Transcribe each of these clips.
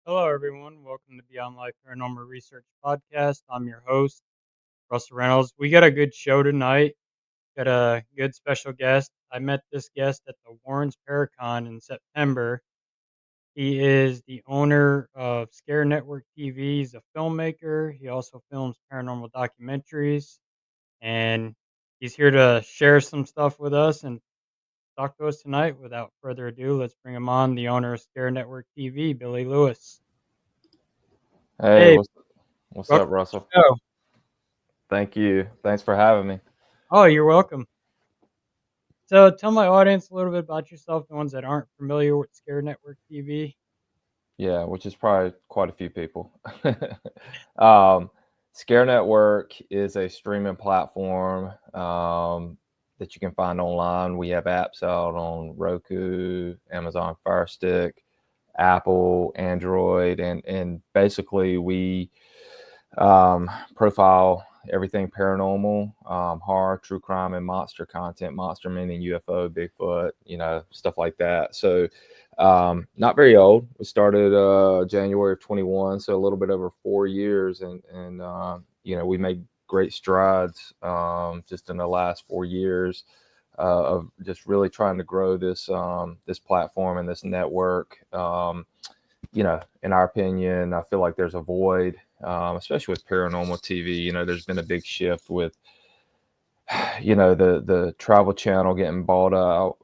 Hello, everyone. Welcome to Beyond Life Paranormal Research Podcast. I'm your host, Russell Reynolds. We got a good show tonight. Got a good special guest. I met this guest at the Warrens Paracon in September. He is the owner of Scare Network TV. He's a filmmaker. He also films paranormal documentaries, and he's here to share some stuff with us and talk to us tonight. Without further ado, let's bring him on. The owner of Scare Network TV, Billy Lewis. Hey, Hey, what's welcome up, to Russell? the show. Thank you. Thanks for having me. Oh, you're welcome. So tell my audience a little bit about yourself, the ones that aren't familiar with Scare Network TV. Yeah, which is probably quite a few people. um, Scare Network is a streaming platform that you can find online. We have apps out on Roku, Amazon Fire Stick, Apple, Android, and basically we profile everything paranormal, horror, true crime, and monster content. Monster meaning UFO, Bigfoot, stuff like that. So, not very old. We started January of 21, so a little bit over 4 years, and we made great strides just in the last 4 years. Of just really trying to grow this platform and this network. In our opinion, I feel like there's a void, especially with paranormal TV. There's been a big shift with, the Travel Channel getting bought out,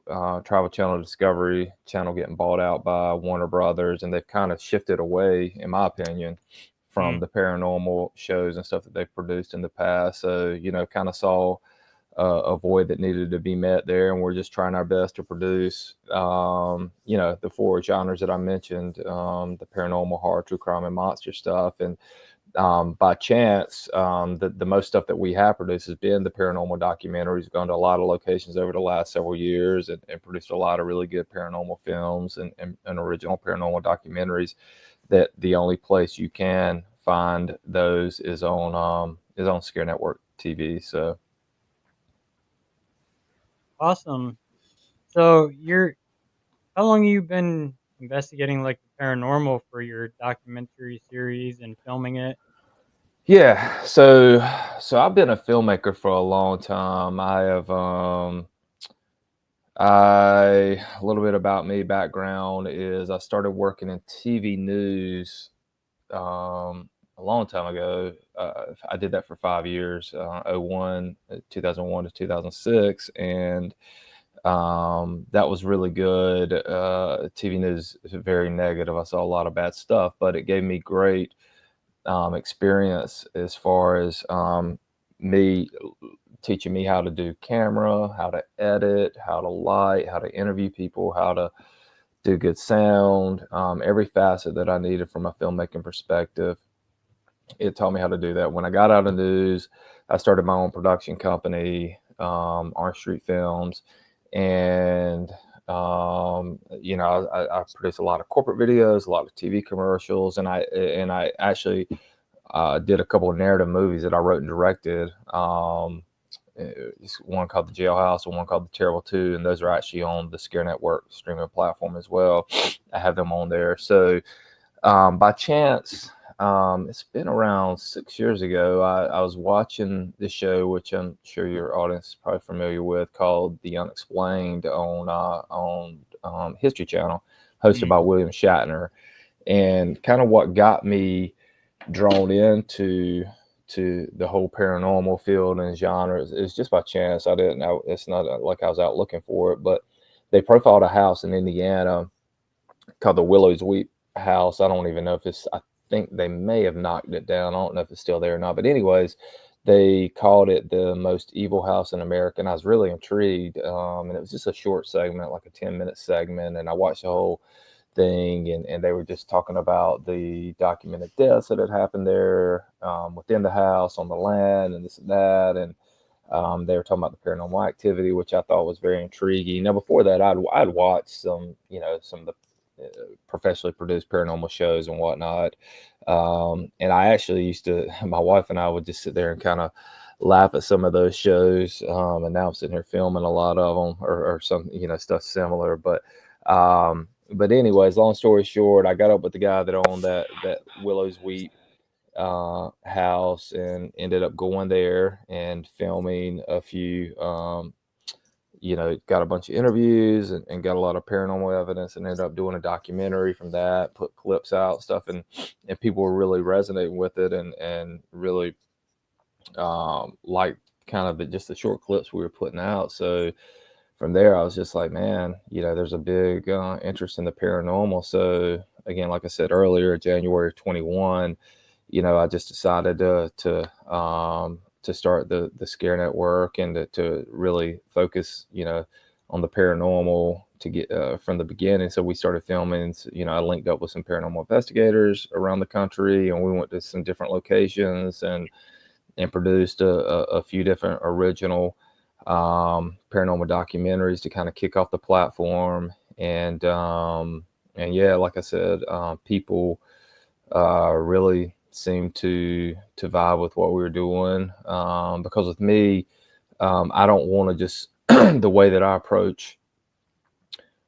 Travel Channel Discovery Channel getting bought out by Warner Brothers, and they've kind of shifted away, in my opinion, from Mm. the paranormal shows and stuff that they've produced in the past. So, kind of saw a void that needed to be met there, and we're just trying our best to produce the four genres that I mentioned, the paranormal, horror, true crime, and monster stuff. And by chance, the most stuff that we have produced has been the paranormal documentaries. Gone to a lot of locations over the last several years, and produced a lot of really good paranormal films and original paranormal documentaries. That the only place you can find those is on Scare Network TV. So Awesome. So how long have you been investigating like the paranormal for your documentary series and filming it? yeah, so I've been a filmmaker for a long time. I have I a little bit about me background is I started working in TV news a long time ago. I did that for 5 years, 2001 to 2006, and that was really good. TV news is very negative. I saw a lot of bad stuff, but it gave me great experience as far as me teaching me how to do camera, how to edit, how to light, how to interview people, how to do good sound, every facet that I needed from a filmmaking perspective. It taught me how to do that. When I got out of news, I started my own production company, Orange Street Films, and I produced a lot of corporate videos, a lot of TV commercials, and I actually did a couple of narrative movies that I wrote and directed. One called The Jailhouse and one called The Terrible Two, and those are actually on the Scare Network streaming platform as well. I have them on there. So by chance, it's been around 6 years ago. I was watching this show, which I'm sure your audience is probably familiar with, called The Unexplained on History Channel, hosted Mm. by William Shatner. And kind of what got me drawn into the whole paranormal field and genre is just by chance. I didn't know. It's not like I was out looking for it, but they profiled a house in Indiana called the Willow's Weep house. I don't even know if it's. I think they may have knocked it down. I don't know if it's still there or not. But anyways, they called it the most evil house in America, and I was really intrigued. And it was just a short segment, like a 10-minute segment, and I watched the whole thing, and they were just talking about the documented deaths that had happened there, within the house, on the land, and this and that, and they were talking about the paranormal activity, which I thought was very intriguing. Now, before that, I'd watched some, some of the professionally produced paranormal shows and whatnot. And I actually used to, my wife and I would just sit there and kind of laugh at some of those shows. And now I'm sitting here filming a lot of them, or some, stuff similar. But anyways, long story short, I got up with the guy that owned that Willow's Weep house, and ended up going there and filming a few. Got a bunch of interviews, and got a lot of paranormal evidence, and ended up doing a documentary from that, put clips out, stuff, and people were really resonating with it, and really like kind of just the short clips we were putting out. So from there, I was just like, man, there's a big interest in the paranormal. So again, like I said earlier, January 21, I just decided to start the Scare Network, and to really focus, on the paranormal, to get from the beginning. So we started filming. I linked up with some paranormal investigators around the country, and we went to some different locations, and produced a few different original paranormal documentaries to kind of kick off the platform. And yeah, like I said, people really seemed to vibe with what we were doing, because with me, I don't want to just the way that I approach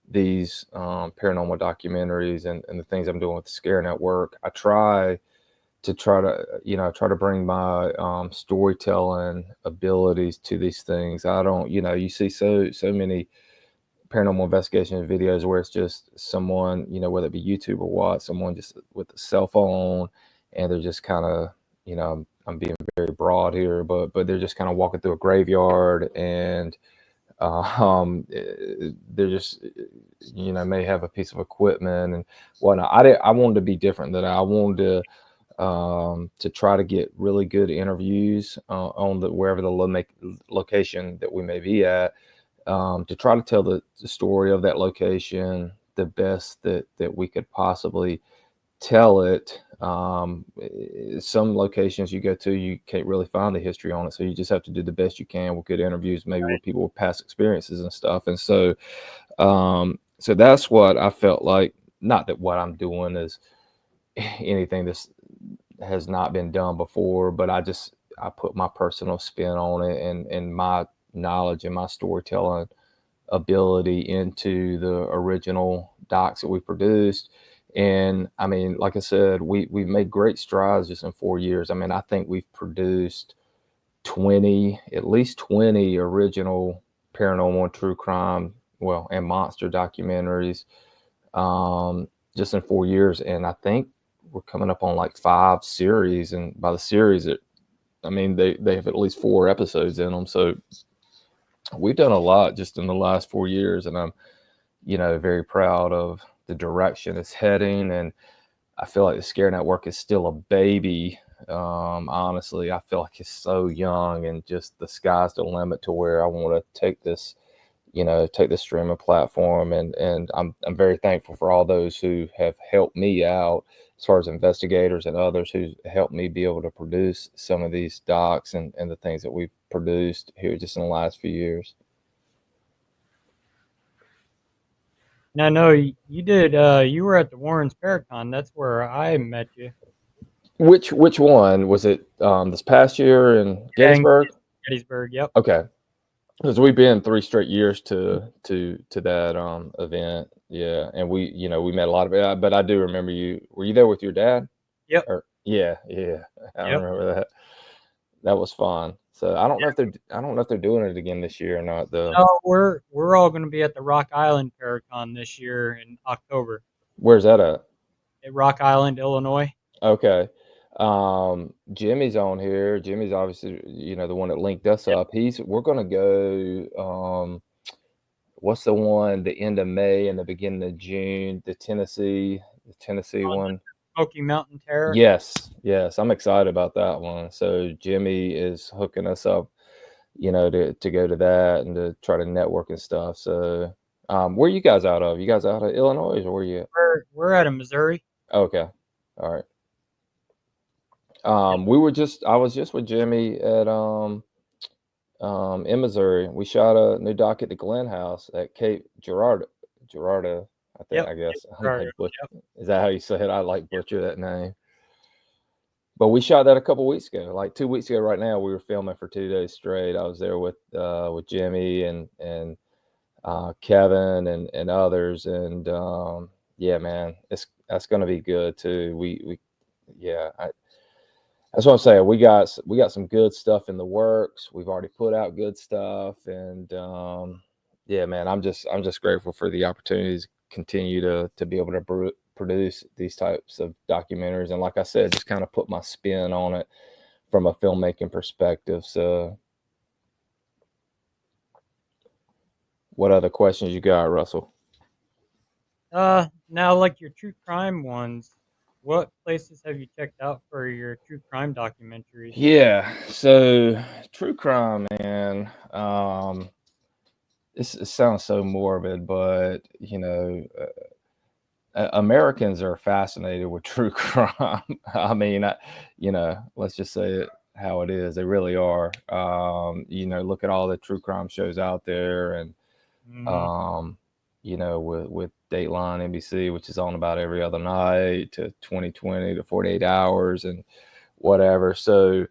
these paranormal documentaries, and the things I'm doing with the Scare Network. I try to bring my storytelling abilities to these things. I don't, you see so many paranormal investigation videos where it's just someone, whether it be YouTube or what, someone just with a cell phone, and they're just kind of, I'm being very broad here, but they're just kind of walking through a graveyard, and they're just, may have a piece of equipment and whatnot. I wanted to be different. That I wanted to try to get really good interviews on the wherever the location that we may be at, to try to tell the story of that location the best that we could possibly tell it. Some locations you go to, you can't really find the history on it, so you just have to do the best you can with good interviews, maybe with people with past experiences and stuff. And so that's what I felt like. Not that what I'm doing is anything that's has not been done before, but I put my personal spin on it, and my knowledge and my storytelling ability into the original docs that we produced. And I mean, like I said, we've made great strides just in 4 years. I mean, I think we've produced at least 20 original paranormal and true crime, well, and monster documentaries, just in 4 years. And I think we're coming up on like 5 series. And by the series, I mean, they have at least 4 episodes in them. So we've done a lot just in the last 4 years. And I'm, very proud of the direction it's heading. And I feel like the Scare Network is still a baby. Honestly, I feel like it's so young, and just the sky's the limit to where I want to take this streaming platform. And I'm very thankful for all those who have helped me out, as far as investigators and others who helped me be able to produce some of these docs, and the things that we've produced here just in the last few years. And I know you did. You were at the Warren's Paracon. That's where I met you. Which one was it? This past year in Yeah, in Gettysburg? Gettysburg. Yep. Okay, because we've been 3 straight years to that event. Yeah, and we met a lot of it. But I do remember you. Were you there with your dad? Yep. Or yeah, yeah, I Yep. remember that. That was fun. So I don't know if they're doing it again this year or not. No, we're all going to be at the Rock Island Paracon this year in October Where's that at? at Rock Island, Illinois. Okay. Jimmy's on here. Jimmy's obviously, the one that linked us Yep. up. We're gonna go, what's the one, the end of May and the beginning of June, the Tennessee one. Smoky Mountain Terror. Yes, yes, I'm excited about that one. So Jimmy is hooking us up, to go to that and to try to network and stuff. So, where you guys out of? You guys out of Illinois or where you at? We're out of Missouri. Okay, all right. Yeah. I was just with Jimmy at in Missouri. We shot a new doc at the Glen House at Cape Girardeau. Yep. I Yep. guess I Gerardo. might butcher. Yep. Is that how you say it? I like Yep. butcher that name. But we shot that a couple weeks ago. Like 2 weeks ago, right now, we were filming for 2 days straight. I was there with Jimmy and Kevin and others, and yeah, man, that's gonna be good too. We yeah, that's what I'm saying. We got some good stuff in the works. We've already put out good stuff, and yeah, man, I'm just grateful for the opportunities to continue to be able to produce these types of documentaries, and like I said, just kind of put my spin on it from a filmmaking perspective. So, what other questions you got, Russell? Now, like your true crime ones, what places have you checked out for your true crime documentaries? Yeah, so true crime, man. It sounds so morbid, but Americans are fascinated with true crime. I mean, let's just say it how it is. They really are. Look at all the true crime shows out there, and Hmm. um, with Dateline NBC, which is on about every other night, to 2020 to 48 hours, and whatever. So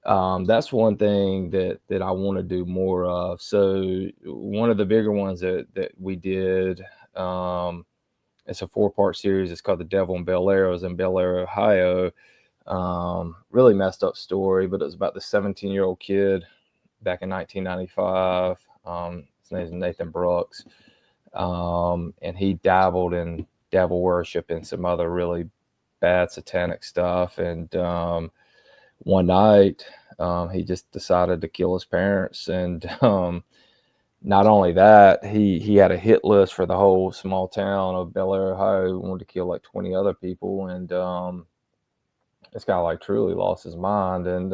that's one thing that I want to do more of. So one of the bigger ones that we did. It's a 4-part series. It's called The Devil in Bel Air. It was in Bel Air, Ohio. Really messed up story, but it was about the 17-year-old kid back in 1995. His name is Nathan Brooks. And he dabbled in devil worship and some other really bad satanic stuff. And one night, he just decided to kill his parents. And not only that, he had a hit list for the whole small town of Bel Air, Ohio. He wanted to kill like 20 other people, and this guy like truly lost his mind. And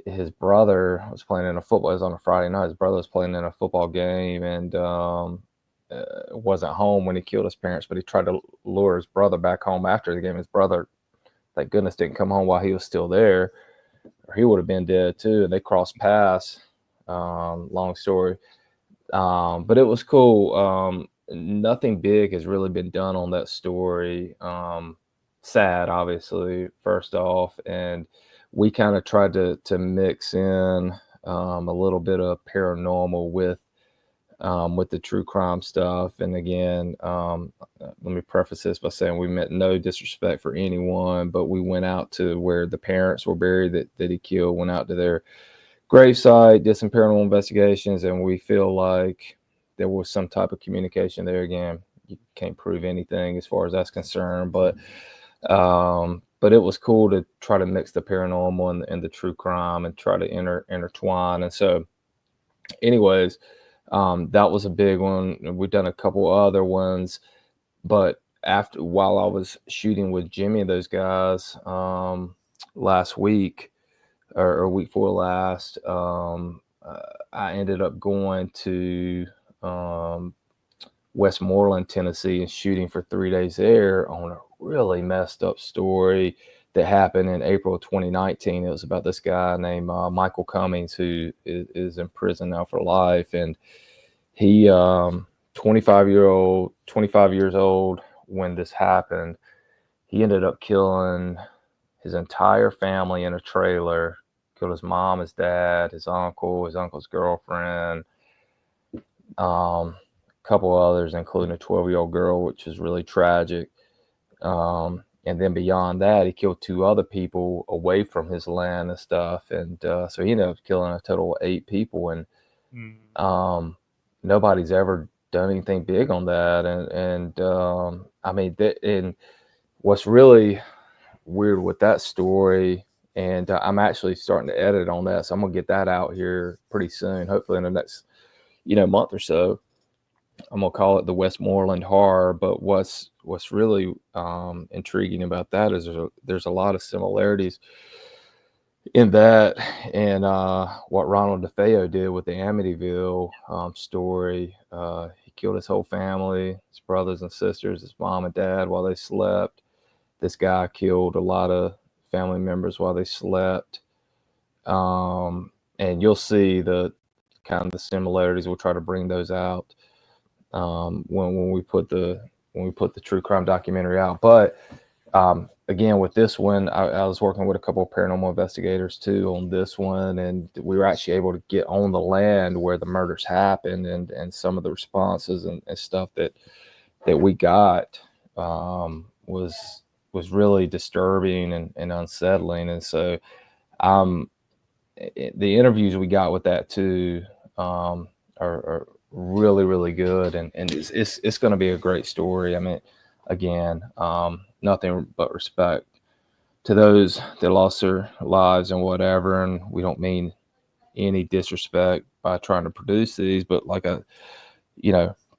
his brother was playing in a football. It was on a Friday night. His brother was playing in a football game, and wasn't home when he killed his parents. But he tried to lure his brother back home after the game. His brother, thank goodness, didn't come home while he was still there, or he would have been dead too. And they crossed paths. Long story. But it was cool. Nothing big has really been done on that story. Sad, obviously, first off, and we kind of tried to mix in a little bit of paranormal with the true crime stuff. And again, let me preface this by saying we meant no disrespect for anyone, but we went out to where the parents were buried that he killed. Went out to their gravesite, did some paranormal investigations, and we feel like there was some type of communication there. Again, you can't prove anything as far as that's concerned, but it was cool to try to mix the paranormal and the true crime and try to intertwine. And so, anyways, that was a big one. We've done a couple other ones, but after while I was shooting with Jimmy and those guys last week, or week before last, I ended up going to um, Westmoreland, Tennessee, and shooting for 3 days there on a really messed up story that happened in April 2019. It was about this guy named Michael Cummings, who is in prison now for life, and he 25 years old when this happened. He ended up killing his entire family in a trailer. Killed his mom, his dad, his uncle's girlfriend, a couple others, including a 12-year-old girl, which is really tragic. And then beyond that, he killed 2 other people away from his land and stuff. And so he ended up killing a total of 8 people. And Hmm. nobody's ever done anything big on that. And I mean, and what's really weird with that story, and I'm actually starting to edit on that, so I'm gonna get that out here pretty soon, hopefully in the next month or so. I'm gonna call it the Westmoreland horror. But what's really intriguing about that is there's a lot of similarities in that and what Ronald DeFeo did with the Amityville story. He killed his whole family, his brothers and sisters, his mom and dad while they slept. This guy killed a lot of family members while they slept. And you'll see the kind of the similarities. We'll try to bring those out when we put the true crime documentary out. But again, with this one, I was working with a couple of paranormal investigators too on this one, and we were actually able to get on the land where the murders happened, and some of the responses and stuff that we got was really disturbing and unsettling. And so, um, the interviews we got with that too are really good, and it's going to be a great story. I mean, again, nothing but respect to those that lost their lives and whatever, and we don't mean any disrespect by trying to produce these, but like a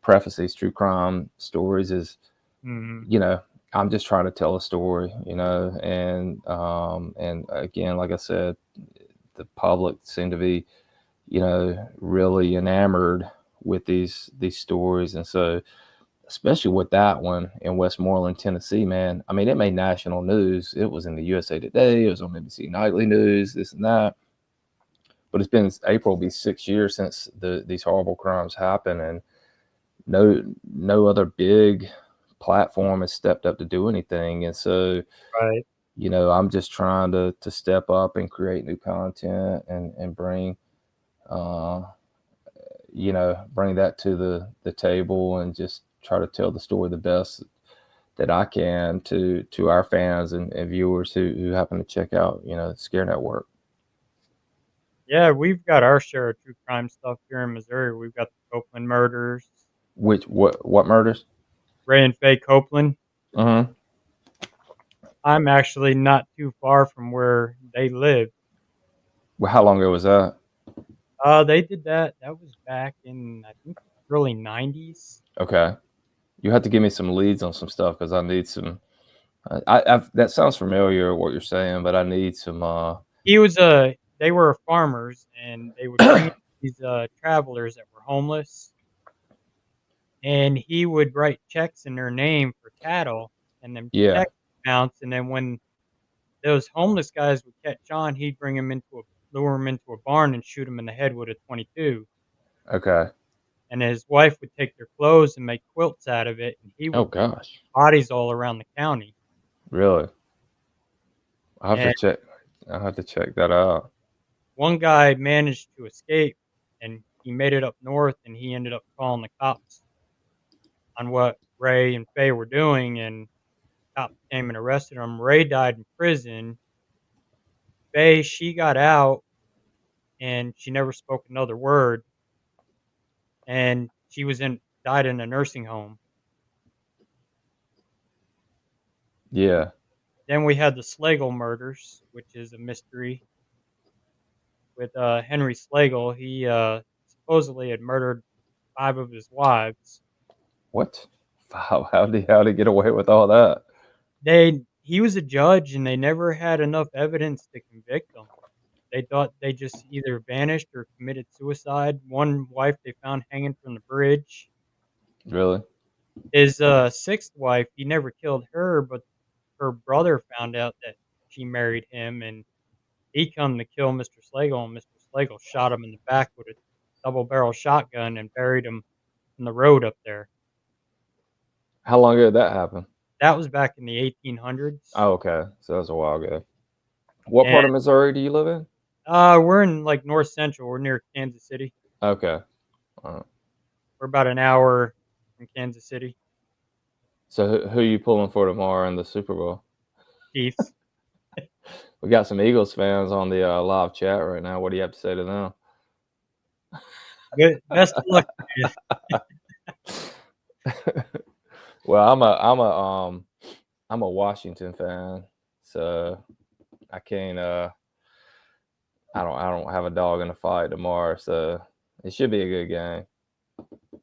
preface these true crime stories is Mhm. you know I'm just trying to tell a story, and again, like I said, the public seem to be really enamored with these stories. And so, especially with that one in Westmoreland, Tennessee, man, I mean, it made national news. It was in the USA Today, it was on BBC Nightly News, this and that. But it's been April will be 6 years since these horrible crimes happened, and no other big platform has stepped up to do anything. And so, Right. I'm just trying to step up and create new content and bring uh, bring that to the table and just try to tell the story the best that I can to our fans and viewers who happen to check out, Scare Network. Yeah, we've got our share of true crime stuff here in Missouri. We've got the Copeland murders, Which what murders? Ray and Faye Copeland. Uh-huh. I'm actually not too far from where they live. Well, how long ago was that? They did that. That was back in, I think, early '90s. Okay, you have to give me some leads on some stuff because I need some. That sounds familiar what you're saying, but I need some. He was a. They were farmers, and they would bring in these travelers that were homeless, and he would write checks in their name for cattle, and then Yeah. check bounce. And then when those homeless guys would catch on, he'd bring them into a lure them into a barn and shoot them in the head with a 22. Okay. And his wife would take their clothes and make quilts out of it, and he Oh would leave gosh. bodies all around the county. Really? I have to And check. I have to check that out. one guy managed to escape, and he made it up north, and he ended up calling the cops on what Ray and Faye were doing, and cops came and arrested him. Ray died in prison. Faye, she got out, and she never spoke another word, and she was in died in a nursing home. Yeah. Then we had the Slagle murders, which is a mystery with Henry Slagle. He supposedly had murdered 5 of his wives. What? How did he get away with all that? He was a judge, and they never had enough evidence to convict him. They thought they just either vanished or committed suicide. One wife they found hanging from the bridge. Really? His 6th wife, he never killed her, but her brother found out that she married him, and he come to kill Mr. Slagle, and Mr. Slagle shot him in the back with a double barrel shotgun and buried him in the road up there. How long ago did that happen? That was back in the 1800s. Oh, okay. So that was a while ago. What And part of Missouri do you live in? we're in like North Central. We're near Kansas City. Okay. All right. We're about an hour from Kansas City. So who you pulling for tomorrow in the Super Bowl? Chiefs. We got some Eagles fans on the live chat right now. What do you have to say to them? Good. Best of luck to you. Well, I'm a Washington fan, so I can't I don't have a dog in the fight tomorrow, so it should be a good game.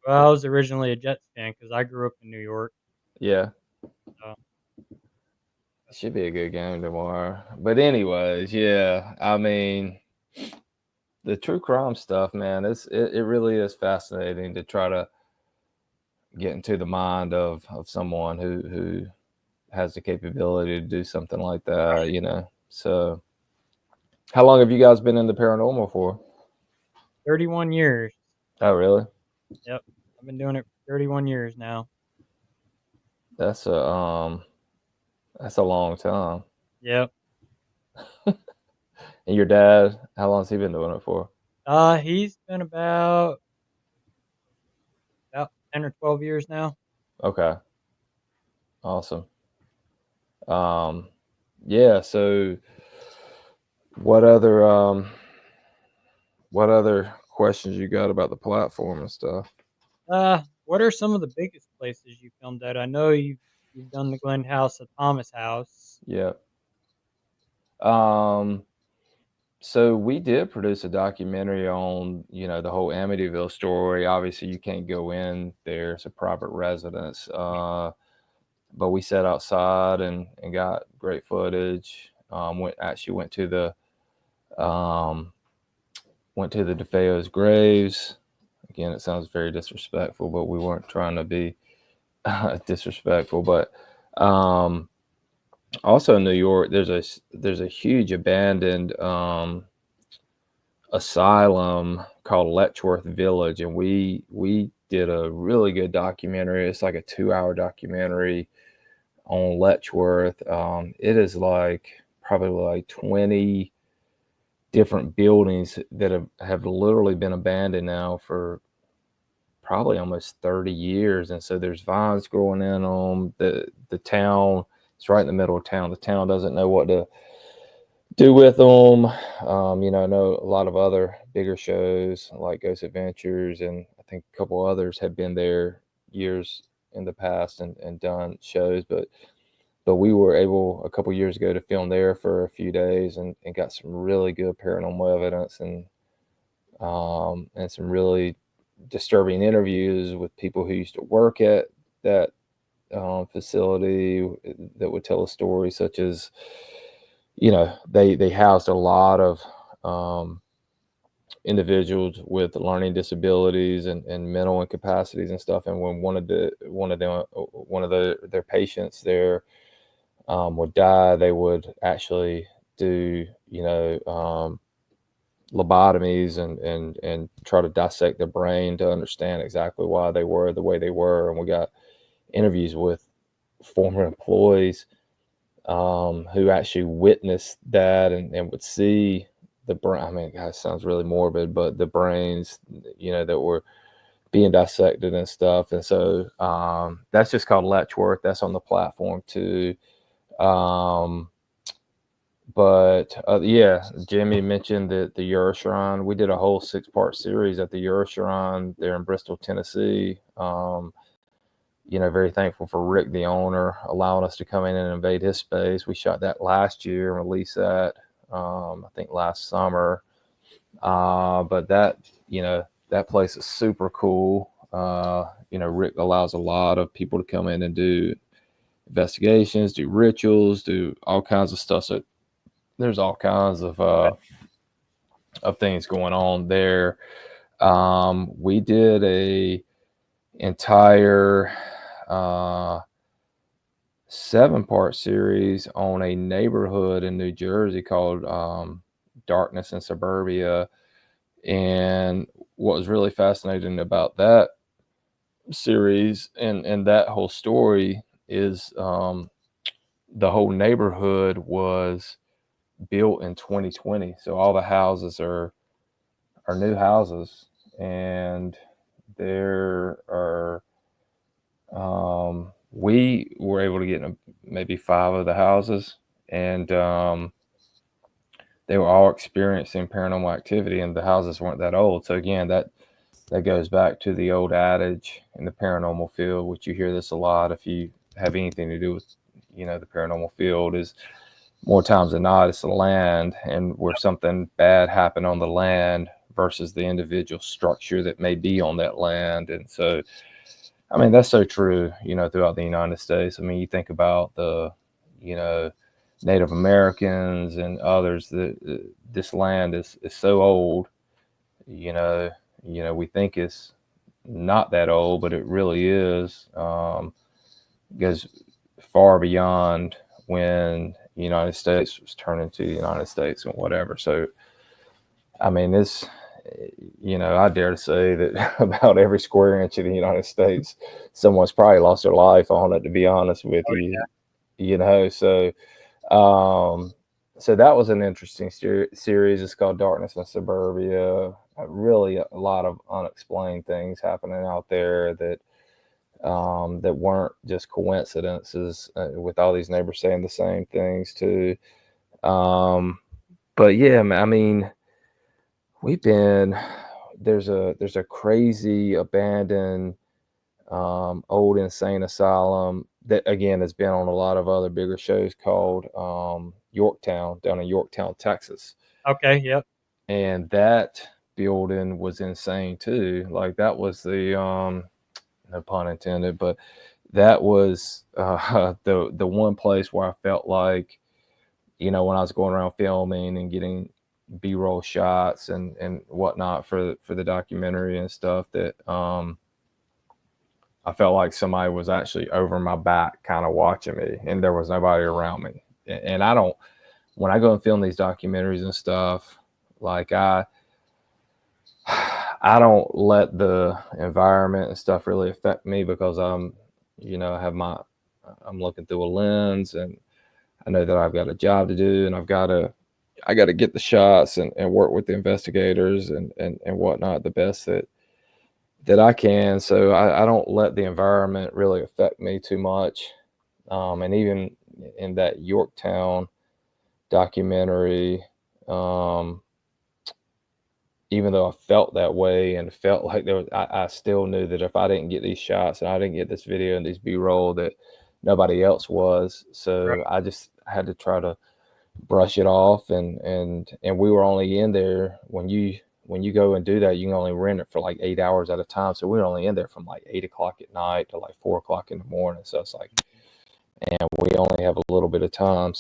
Well, I was originally a Jets fan because I grew up in New York. Yeah, So it should be a good game tomorrow. But anyways, yeah, I mean, the true crime stuff, man, it really is fascinating to try to get into the mind of someone who has the capability to do something like that, you know. So, how long have you guys been in the paranormal for? 31 years. Oh, really? Yep, I've been doing it for 31 years now. That's that's a long time. Yep. And your dad, how long has he been doing it for? He's been about 10 or 12 years now. Okay, awesome. Um, yeah. So, what other what other questions you got about the platform and stuff? What are some of the biggest places you filmed at? I know you've done the Glen House, the Thomas House. Yeah. Um, so we did produce a documentary on, you know, the whole Amityville story. Obviously, you can't go in there; it's a private residence. But we sat outside and got great footage. Went to um, the DeFeo's graves. Again, it sounds very disrespectful, but we weren't trying to be disrespectful. But um, also in New York, there's a huge abandoned asylum called Letchworth Village, and we did a really good documentary. It's like a 2 hour documentary on Letchworth. It is like probably like 20 different buildings that have literally been abandoned now for probably almost 30 years. And so there's vines growing in on the town. It's right in the middle of town. The town doesn't know what to do with them. You know, I know a lot of other bigger shows like Ghost Adventures, and I think a couple others have been there years in the past and done shows, but we were able a couple years ago to film there for a few days and got some really good paranormal evidence and some really disturbing interviews with people who used to work at that facility that would tell a story, such as, you know, they housed a lot of um, individuals with learning disabilities and mental incapacities and stuff. And when one of their patients there would die, they would actually do, you know, lobotomies and try to dissect their brain to understand exactly why they were the way they were. And we got interviews with former employees who actually witnessed that and would see the brain. I mean, God, it sounds really morbid, but the brains, you know, that were being dissected and stuff. And so that's just called Letchworth. That's on the platform too. Um, but yeah, Jimmy mentioned the Euro Shrine. We did a whole 6 part series at the Euro Shrine there in Bristol, Tennessee. You know, very thankful for Rick, the owner, allowing us to come in and invade his space. We shot that last year and released that, I think last summer. But that, you know, that place is super cool. You know, Rick allows a lot of people to come in and do investigations, do rituals, do all kinds of stuff. So there's all kinds of things going on there. We did a entire uh, 7 part series on a neighborhood in New Jersey called Darkness in Suburbia. And what was really fascinating about that series and that whole story is the whole neighborhood was built in 2020. So all the houses are new houses, and there are we were able to get in maybe 5 of the houses, and they were all experiencing paranormal activity, and the houses weren't that old. So again, that goes back to the old adage in the paranormal field, which you hear this a lot if you have anything to do with, you know, the paranormal field, is more times than not it's the land, and where something bad happened on the land, versus the individual structure that may be on that land. And so, I mean, that's so true, throughout the United States. I mean, you think about you know, Native Americans and others that this land is so old, you know, we think it's not that old, but it really is. Goes far beyond when the United States was turned into the United States and whatever. So, I mean, this, I dare to say that about every square inch of the United States, someone's probably lost their life on it, to be honest with Oh, you, So, um, so that was an interesting series. It's called Darkness in Suburbia. Really, a lot of unexplained things happening out there that weren't just coincidences, with all these neighbors saying the same things too. Um, but yeah, I mean, we've been there's a crazy abandoned, old insane asylum that again has been on a lot of other bigger shows called, Yorktown, down in Yorktown, Texas. okay, yep. And that building was insane too. Like that was the, no pun intended, but that was, the one place where I felt like, when I was going around filming and getting B-roll shots and whatnot for the documentary and stuff, that, I felt like somebody was actually over my back, kind of watching me, and there was nobody around me. And I don't, when I go and film these documentaries and stuff, like I don't let the environment and stuff really affect me because I have I'm looking through a lens, and I know that I've got a job to do, and I got to get the shots and work with the investigators and whatnot the best that I can. So I don't let the environment really affect me too much. And even in that Yorktown documentary, um, even though I felt that way and felt like I still knew that if I didn't get these shots and I didn't get this video and these B-roll, that nobody else was. Right. So I just had to try to brush it off, and we were only in there when you go and do that, you can only rent it for like 8 hours at a time. So we were only in there from like 8 o'clock at night to like 4 o'clock in the morning. So it's like, and we only have a little bit of time.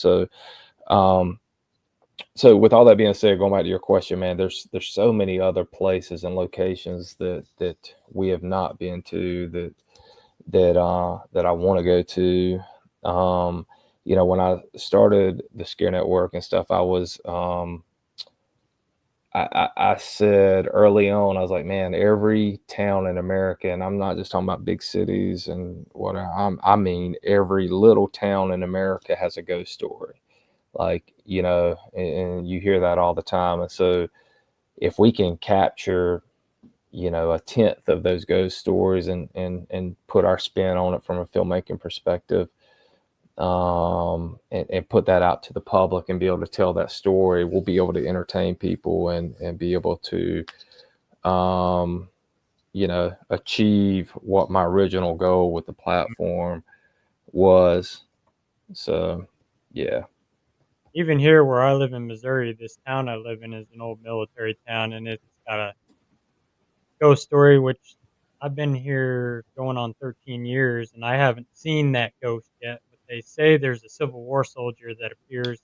Um, so with all that being said, going back to your question, man, there's so many other places and locations that we have not been to that I want to go to. Um, when I started the Scare Network and stuff, I said early on, I was like, man, every town in America, and I'm not just talking about big cities and what I mean, every little town in America has a ghost story. Like, and you hear that all the time. And so if we can capture, a tenth of those ghost stories and put our spin on it from a filmmaking perspective, and put that out to the public and be able to tell that story, we'll be able to entertain people and be able to, um, achieve what my original goal with the platform was. So, yeah, Even here where I live in Missouri, this town I live in is an old military town, and it's got a ghost story, which I've been here going on 13 years, and I haven't seen that ghost yet. But they say there's a Civil War soldier that appears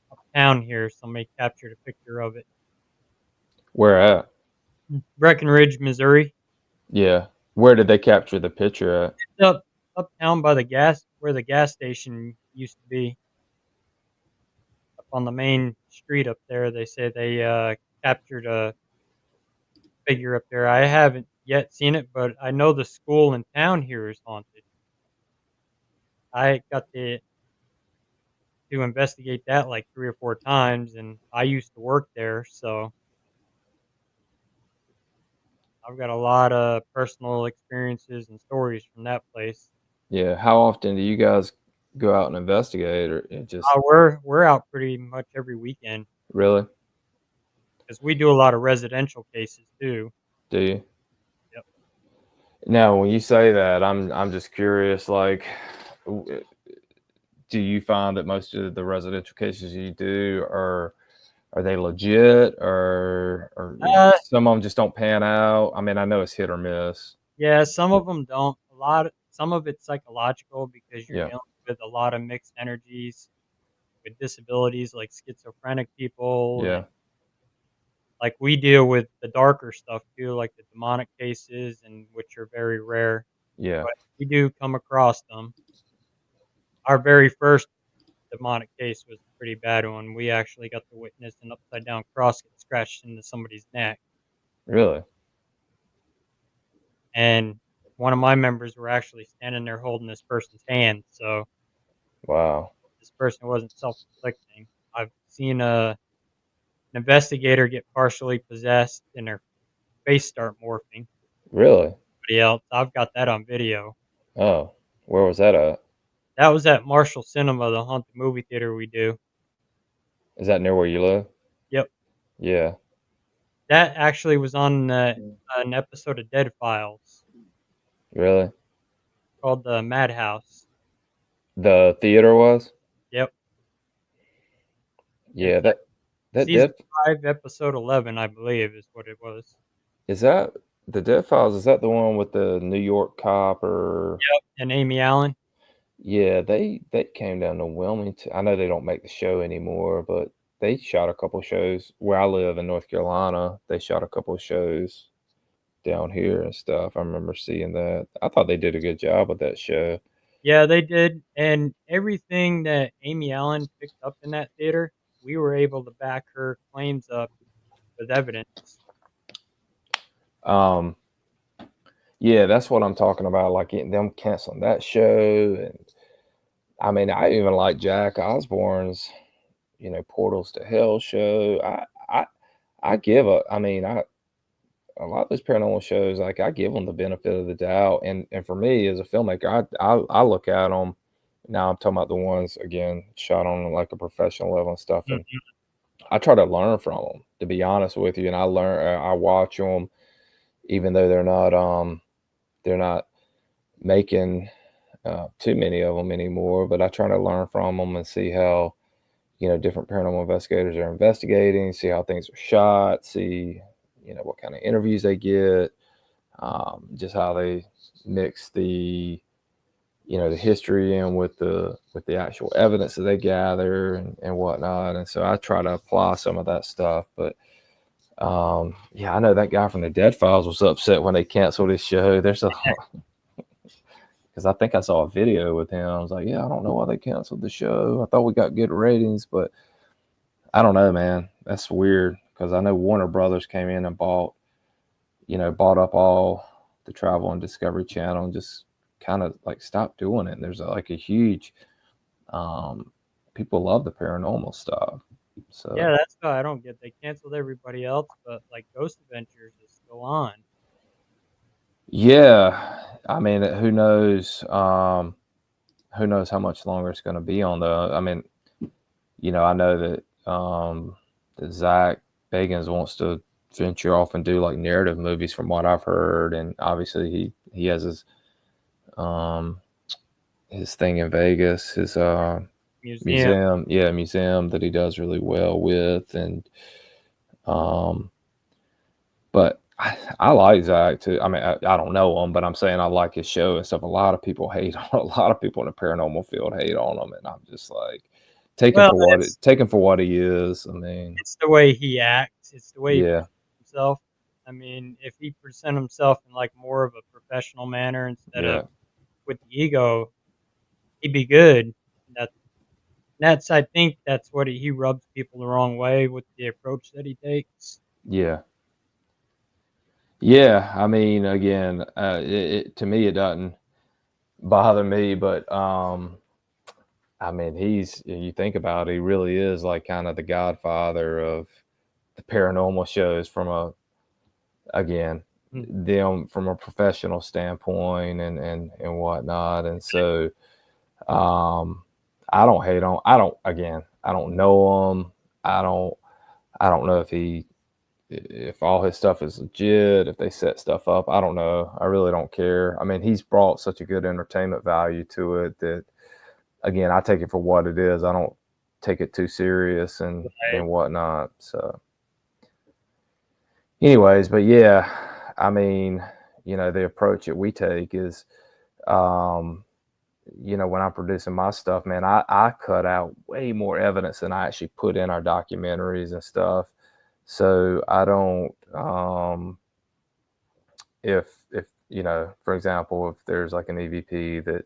uptown here. Somebody captured a picture of it. where at? Breckenridge, Missouri. Yeah, where did they capture the picture at? It's uptown by the gas where the gas station used to be, up on the main street up there. They say they captured a figure up there. I haven't yet seen it, but I know the school in town here is haunted. I got to investigate that like 3 or 4 times, and I used to work there, so I've got a lot of personal experiences and stories from that place. Yeah, how often do you guys go out and investigate, or it just We're out pretty much every weekend really because we do a lot of residential cases too. do you? Yep. Now, when you say that, I'm just curious, like, do you find that most of the residential cases you do Are they legit, or Uh, some of them just don't pan out? I mean, I know it's hit or miss. yeah, some of them don't. Some of it's psychological because you're Yeah, dealing with a lot of mixed energies with disabilities like schizophrenic people, and yeah, like we deal with the darker stuff too, like the demonic cases, and which are very rare, yeah. but we do come across them. Our very first demonic case was a pretty bad one. We actually got to witness an upside down cross get scratched into somebody's neck, Really? and one of my members were actually standing there holding this person's hand, so Wow. this person wasn't self-inflicting. I've seen an investigator get partially possessed and their face start morphing. Really? Somebody else, I've got that on video. Oh, where was that at? That was at Marshall Cinema, the haunted movie theater we do. Is that near where you live? Yep. Yeah. That actually was on, an episode of Dead Files Really? called The Madhouse. The theater was? Yep. Yeah, It's like that season Dead 5, episode 11, I believe is what it was. is that the Dead Files, is that the one with the New York cop or Yep, and Amy Allen. yeah, they came down to Wilmington. I know they don't make the show anymore, but they shot a couple shows where I live in North Carolina. They shot a couple of shows down here and stuff. I remember seeing that. I thought they did a good job with that show. Yeah, they did, and everything that Amy Allen picked up in that theater, we were able to back her claims up with evidence. Um, yeah, that's what I'm talking about. Like them canceling that show, and I mean, I even like Jack Osborne's, Portals to Hell show. I give a, I mean, a lot of those paranormal shows, like I give them the benefit of the doubt, and for me as a filmmaker, I look at them. Now I'm talking about the ones again shot on like a professional level and stuff, and Mhm. I try to learn from them. To be honest with you, and I watch them, even though they're not making too many of them anymore. But I try to learn from them and see how different paranormal investigators are investigating, see how things are shot, see what kind of interviews they get, just how they mix the history in with the actual evidence that they gather and whatnot. And so I try to apply some of that stuff. But yeah, I know that guy from the Dead Files was upset when they canceled his show. There's a because I think I saw a video with him. I was like, yeah, I don't know why they canceled the show. I thought we got good ratings, but I don't know, man. That's weird because I know Warner Brothers came in and bought up all the Travel and Discovery Channel and just kind of like stopped doing it. And there's like a huge, um, people love the paranormal stuff. Yeah, So that's what I don't get. They canceled everybody else, but like Ghost Adventures is still on. yeah, I mean, who knows? Who knows how much longer it's going to be on though? I mean, I know that Zach Bagans wants to venture off and do like narrative movies from what I've heard, and obviously he has um his thing in Vegas, his Museum. museum that he does really well with, and um but I like Zach too. I mean, I don't know him, but I'm saying I like his show and stuff. A lot of people hate on a lot of people in the paranormal field hate on him, and I'm just like Well, it's take him for what he is. I mean, it's the way he acts. It's the way he yeah, presents himself. I mean, if he present himself in like more of a professional manner instead of yeah, with the ego, he'd be good. That that's I think that's what he rubs people the wrong way with the approach that he takes. yeah. Yeah, I mean, again, to me, it doesn't bother me, but I mean, you think about it, he really is like kind of the godfather of the paranormal shows from again, Mm. them from a professional standpoint and whatnot. And so, um, I don't know him. I don't, I don't know if all his stuff is legit, if they set stuff up. I don't know. I really don't care. I mean, he's brought such a good entertainment value to it that, again, I take it for what it is. take it too serious and Right. whatnot. So, anyways, but yeah, I mean, the approach that we take is, um, when I'm producing my stuff, man, I cut out way more evidence than I actually put in our documentaries and stuff. So I don't, if for example, if there's like an EVP that,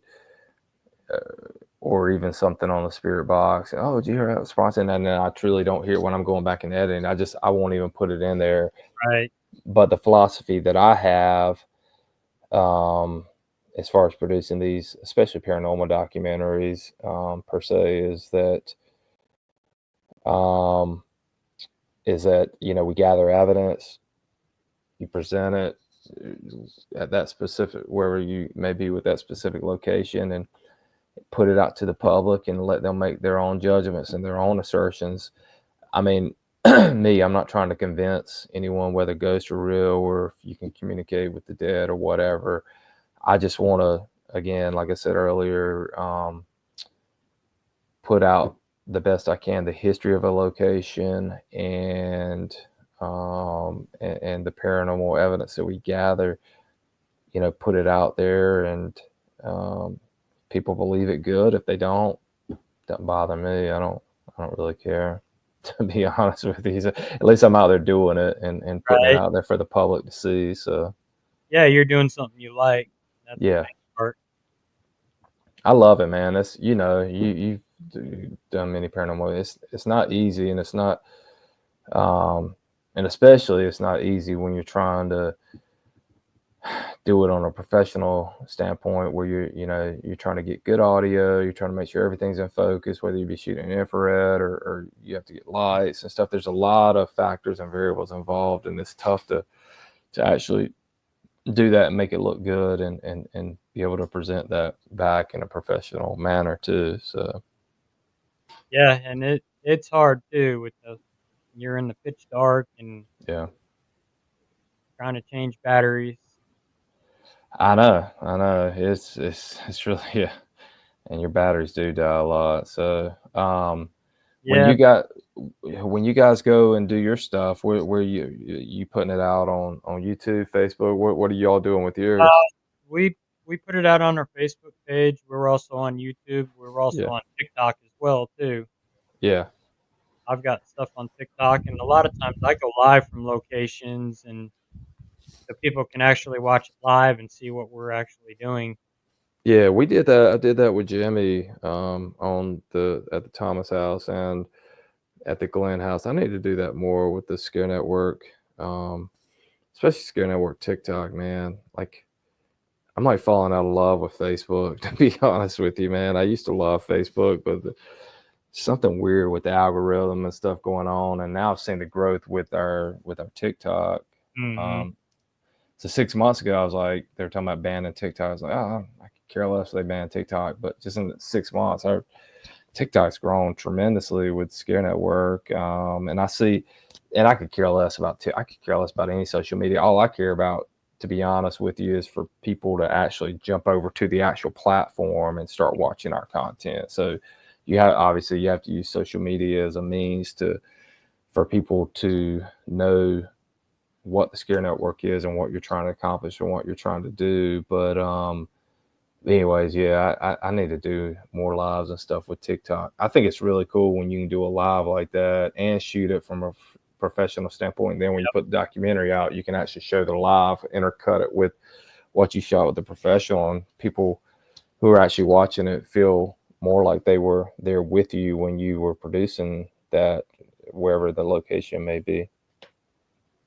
or even something on the spirit box, oh, did you hear that response? And then I truly don't hear it when I'm going back and editing. I won't even put it in there. Right. But the philosophy that I have, um, as far as producing these, especially paranormal documentaries, per se, um, is that we gather evidence, you present it at that specific wherever you may be with that specific location, and put it out to the public and let them make their own judgments and their own assertions. I mean, I'm not trying to convince anyone whether ghosts are real or if you can communicate with the dead or whatever. I just want to, again, like I said earlier, put out the best I can the history of a location and the paranormal evidence that we gather. Put it out there, and um, people believe it good. If they don't, doesn't bother me. I don't really care. To be honest with you, so at least I'm out there doing it and putting it Right. out there for the public to see. So Yeah, you're doing something you like. That's the yeah, main part. I love it, man. It's you've done many paranormal. It's not easy, and it's not, and especially it's not easy when you're trying to do it on a professional standpoint, where you're trying to get good audio, you're trying to make sure everything's in focus, whether you be shooting infrared or you have to get lights and stuff. There's a lot of factors and variables involved, and it's tough to actually do that and make it look good and be able to present that back in a professional manner too. So Yeah, and it's hard too with the you're in the pitch dark and yeah, trying to change batteries. I know, it's really yeah, and your batteries do die a lot. So when Yeah, when you guys go and do your stuff, where you putting it out on YouTube, Facebook? What are y'all doing with uh, yours? we we put it out on our Facebook page. We're also on YouTube. We're also Yeah, on TikTok as well too. yeah, I've got stuff on TikTok, and a lot of times I go live from locations, and so people can actually watch it live and see what we're actually doing. yeah. We did that. I did that with Jimmy on the at the Thomas house and at the Glenn house. I need to do that more with the Scare Network, um, especially Scare Network TikTok. Man, like I'm like falling out of love with Facebook. To be honest with you, man, I used to love Facebook, but something weird with the algorithm and stuff going on. And now I've seen the growth with our TikTok. Hmm. Um, so 6 months ago, I was like, they were talking about banning TikTok. I was like, oh, I could care less if they ban TikTok. But just in 6 months, our TikTok's grown tremendously with Scare Network. And I see, and I could care less about, I could care less about any social media. All I care about, to be honest with you, is for people to actually jump over to the actual platform and start watching our content. So obviously you have to use social media as a means for people to know what the Scare Network is and what you're trying to accomplish and what you're trying to do. But anyways, yeah, I need to do more lives and stuff with TikTok. I think it's really cool when you can do a live like that and shoot it from a professional standpoint. And then when you put the documentary out, you can actually show the live, intercut it with what you shot with the professional, and people who are actually watching it feel more like they were there with you when you were producing that, wherever the location may be.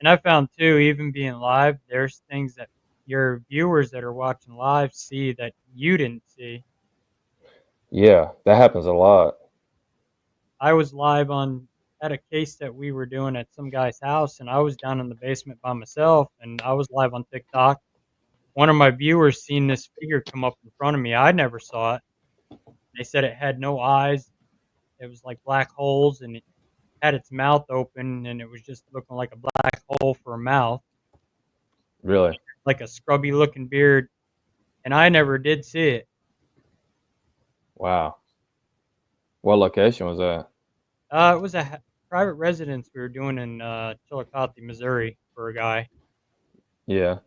And I found too, even being live, there's things that your viewers that are watching live see that you didn't see. Yeah, that happens a lot. I was live on at a case that we were doing at some guy's house, and I was down in the basement by myself, and I was live on TikTok. One of my viewers seen this figure come up in front of me. I never saw it. They said it had no eyes. It was like black holes, and it had its mouth open, and it was just looking like a black hole for a mouth, Really? like a scrubby looking beard. And I never did see it. Wow. What location was that? It was a private residence we were doing in Chillicothe, Missouri, for a guy. Yeah.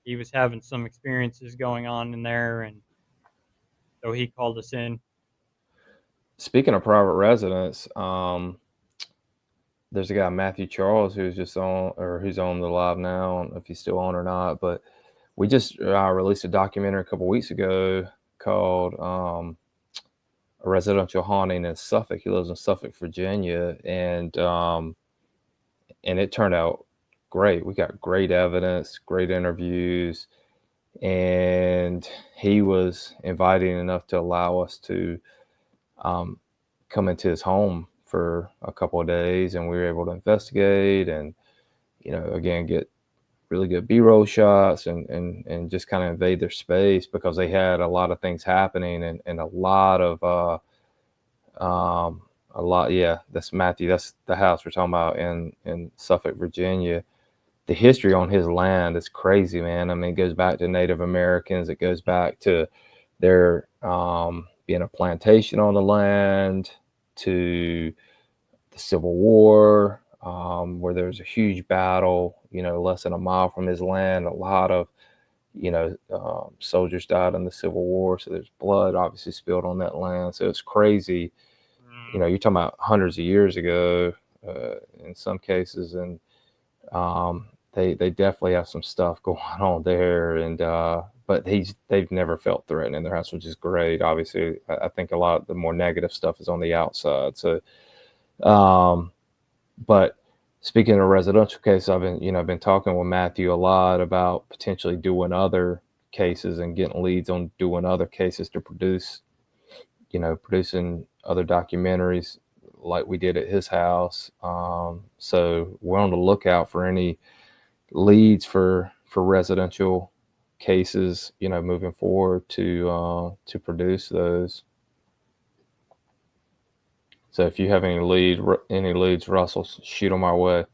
He was having some experiences going on in there, and so he called us in. Speaking of private residence, there's a guy Matthew Charles who's just on, or who's on the live now. I don't know if he's still on or not, but we just released a documentary a couple weeks ago called "A Residential Haunting in Suffolk." He lives in Suffolk, Virginia, and it turned out great. We got great evidence, great interviews, and he was inviting enough to allow us to um, come into his home for a couple of days, and we were able to investigate and again get really good B-roll shots and just kind of invade their space because they had a lot of things happening and um, a lot. Yeah, that's Matthew. That's the house we're talking about in Suffolk, Virginia. The history on his land is crazy, man. I mean, it goes back to Native Americans. It goes back to there being a plantation on the land, to the Civil War, where there was a huge battle, less than a mile from his land. A lot of, soldiers died in the Civil War. So there's blood obviously spilled on that land. So it's crazy. Mm, You're talking about hundreds of years ago in some cases. And they definitely have some stuff going on there. And, but they've never felt threatened in their house, which is great. Obviously, I think a lot of the more negative stuff is on the outside. So, um, but speaking of residential cases, I've been talking with Matthew a lot about potentially doing other cases and getting leads on doing other cases to producing other documentaries like we did at his house. So we're on the lookout for any leads for residential cases, moving forward to produce those. So if you have any leads, Russell, shoot them our way.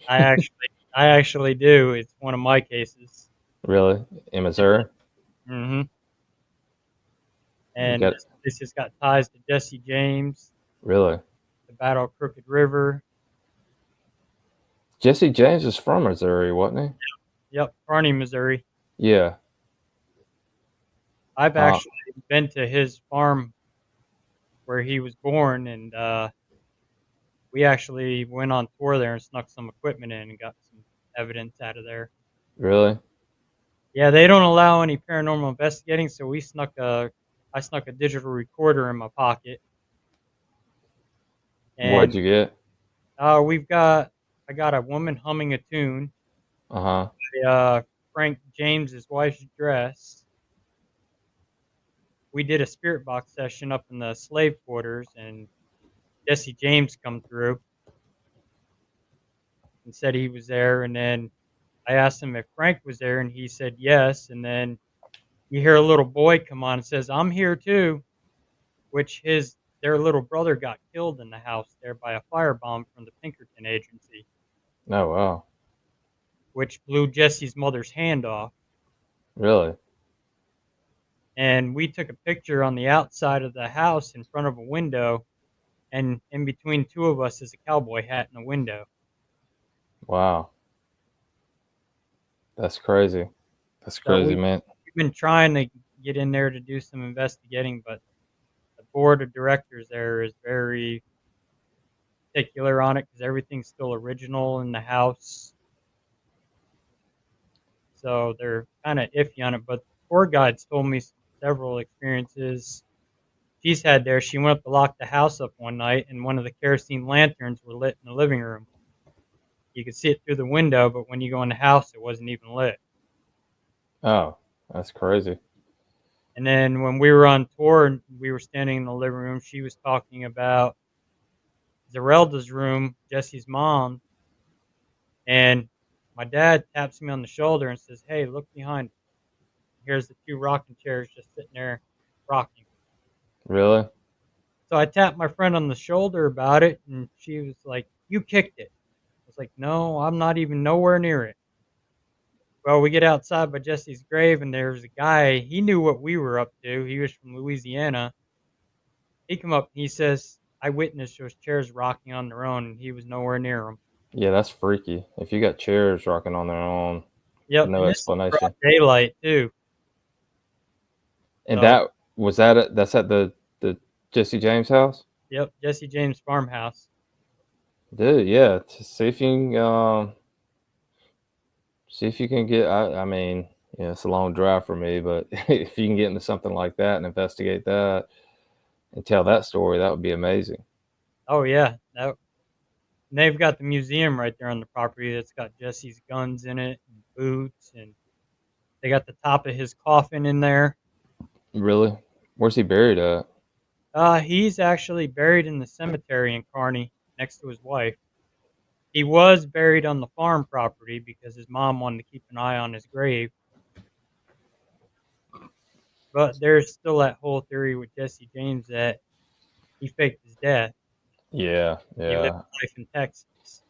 I actually, I actually do. It's one of my cases. Really, in Missouri? Hmm. We And got this has got ties to Jesse James, really. the Battle of Crooked River. Jesse James is from Missouri, wasn't Yep, Kearney, Missouri. he? Yeah. I've Uh, actually been to his farm where he was born, and we actually went on tour there and snuck some equipment in and got some evidence out of there. really? Yeah, they don't allow any paranormal investigating, so I snuck a digital recorder in my pocket, What'd and you get? we've got I got a woman humming a tune, Uh huh. uh, Frank James's wife's dress. We did a spirit box session up in the slave quarters, and Jesse James come through and said he was there, and then I asked him if Frank was there, and he said yes, and then you hear a little boy come on and says, "I'm here too," which his their little brother got killed in the house there by a firebomb from the Pinkerton agency, Oh wow. which blew Jesse's mother's hand off. Really? And we took a picture on the outside of the house in front of a window, and in between two of us is a cowboy hat in the window. Wow. That's crazy. That's So crazy, man. we've been trying to get in there to do some investigating, but the board of directors there is very particular on it because everything's still original in the house. So they're kind of iffy on it. But tour guides told me several experiences she's had there. She went up to lock the house up one night, and one of the kerosene lanterns were lit in the living room. You could see it through the window, but when you go in the house, it wasn't even lit. Oh, that's crazy. And then when we were on tour and we were standing in the living room, she was talking about Zarelda's room, Jesse's mom, and my dad taps me on the shoulder and says, "Hey, look behind. Here's the two rocking chairs just sitting there rocking." Really? So I tapped my friend on the shoulder about it, and she was like, "You kicked it." I was like, "No, I'm not even nowhere near it." Well, we get outside by Jesse's grave, and there's a guy. He knew what we were up to. He was from Louisiana. He come up and he says, I witnessed those chairs rocking on their own, and he was nowhere near them. Yeah, that's freaky. If you got chairs rocking on their own for Yep, no and this is broad explanation. daylight too. And So, that was that. That's at the Jesse James house, yep, Jesse James farmhouse. dude. Yeah, to see if you can get. I mean, yeah, it's a long drive for me, but if you can get into something like that and investigate that and tell that story, that would be amazing. Oh yeah, that and they've got the museum right there on the property that's got Jesse's guns in it and boots, and they got the top of his coffin in there. Really? Where's he buried at? He's actually buried in the cemetery in Kearney next to his wife. He was buried on the farm property because his mom wanted to keep an eye on his grave. But there's still that whole theory with Jesse James that he faked his death. Yeah, He lived yeah. life in Texas.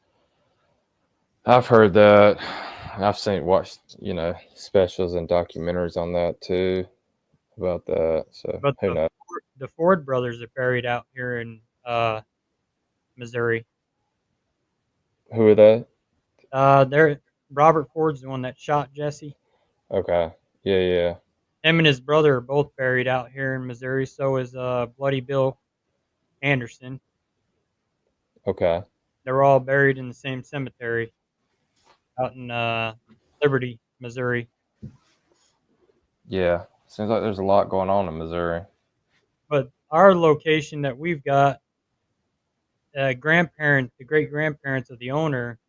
I've heard that. I've watched, specials and documentaries on that too about that. So But who knows? The Ford brothers are buried out here in Missouri. Who are they? They're Robert Ford's the one that shot Jesse. Okay. Yeah, yeah. Him and his brother are both buried out here in Missouri. So is Bloody Bill Anderson. Okay. They're all buried in the same cemetery out in Liberty, Missouri. Yeah. Seems like there's a lot going on in Missouri. But our location that we've got, the great grandparents of the owner,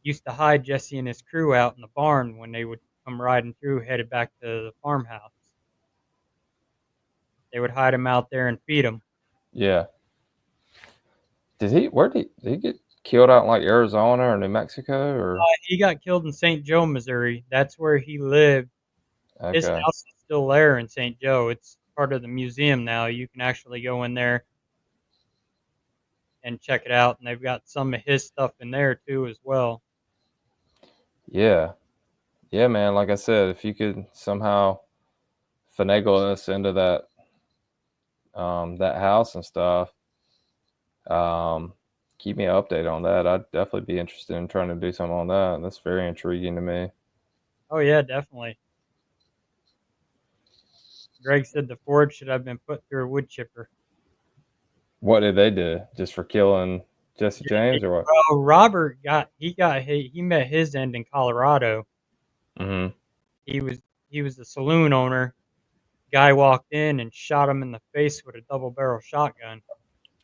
used to hide Jesse and his crew out in the barn when they would come riding through, headed back to the farmhouse. They would hide him out there and feed him. Yeah. Did he get killed out in like Arizona or New Mexico or He got killed in St. Joe, Missouri. That's where he lived. His okay. house is still there in St. Joe. It's part of the museum now. You can actually go in there and check it out, and they've got some of his stuff in there too as well. Yeah. Yeah, man, like I said, if you could somehow finagle us into that house and stuff, um keep me updated on that. I'd definitely be interested in trying to do something on that. That's very intriguing to me. Oh yeah, definitely. Greg said the Ford should have been put through a wood chipper. What did they do? Just for killing Jesse Yeah, James or what? well, Robert he met his end in Colorado. Mm-hmm. He was he was the saloon owner. Guy walked in and shot him in the face with a double barrel shotgun,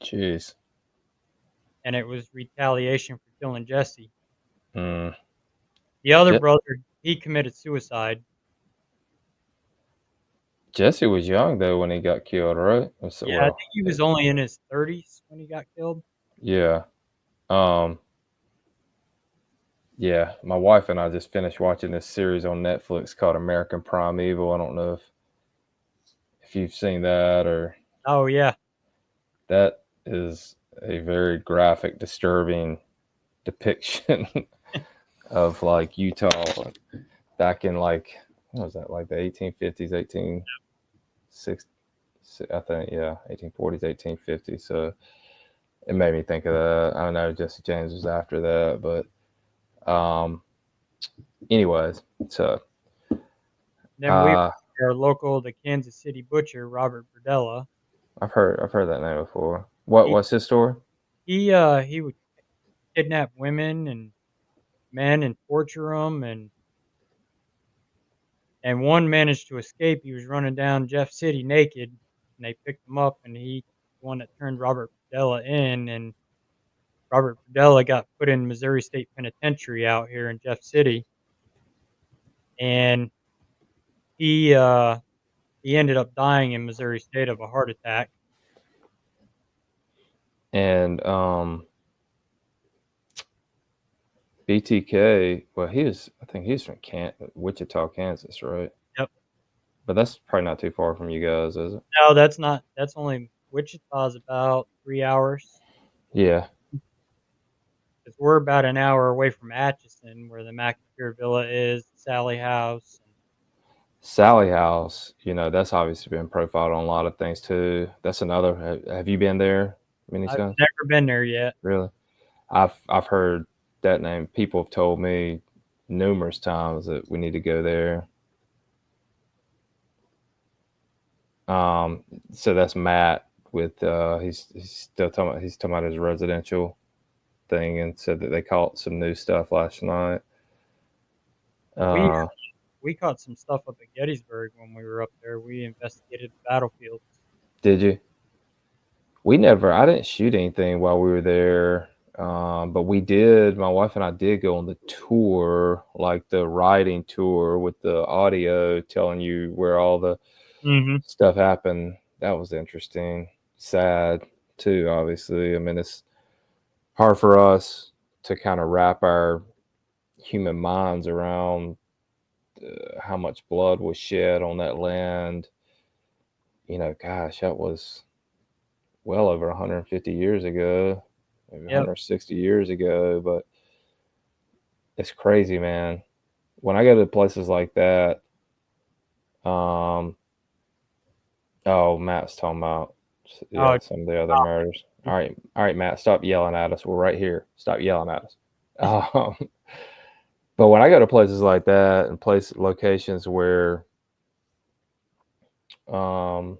Jeez. and it was retaliation for killing Jesse. Mm. The other Je- brother, he committed suicide. Jesse was young though when he got killed, right? So, Yeah, I well, think he was only in his 30s when he got killed. yeah. Um, yeah. My wife and I just finished watching this series on Netflix called American Primeval. I don't know if you've seen that or Oh yeah, that is a very graphic, disturbing depiction of like Utah back in like what was that like the 1850s, 1860s, I think, yeah, 1840s, 1850s. So it made me think of that. I know Jesse James was after that, but anyways, so then we uh, our local, the Kansas City butcher, Robert Burdella. I've heard that name before. What's his story? He would kidnap women and men and torture them, and one managed to escape. He was running down Jeff City naked, and they picked him up, and he the one that turned Robert Burdella in, and Robert Burdella got put in Missouri State Penitentiary out here in Jeff City, and he uh, he ended up dying in Missouri State of a heart attack. And BTK. Well, I think he's from Wichita, Kansas, right? Yep. But that's probably not too far from you guys, is it? No, that's not. That's only Wichita's about 3 hours. Yeah. Because we're about an hour away from Atchison, where the McIntyre Villa is, the Sally House. Sally House, that's obviously been profiled on a lot of things too. That's another. Have you been there Many I've times? never been there yet. Really? I've heard that name. People have told me numerous times that we need to go there. Um, so that's Matt with he's talking about his residential thing and said that they caught some new stuff last night. We Uh, we caught some stuff up at Gettysburg when we were up there. We investigated the battlefields. did you? I didn't shoot anything while we were there. But we did, my wife and I did go on the tour, like the riding tour with the audio telling you where all the Mhm. stuff happened. That was interesting. Sad too, obviously. I mean, it's hard for us to kind of wrap our human minds around how much blood was shed on that land. Gosh, that was well over 150 years ago, maybe Yep. 160 years ago. But it's crazy, man. When I go to places like that, um, oh, Matt's talking about, Oh, yeah, some of the other murders. All right, Matt, stop yelling at us. We're right here. Stop yelling at us. Um, but when I go to places like that and locations where, um,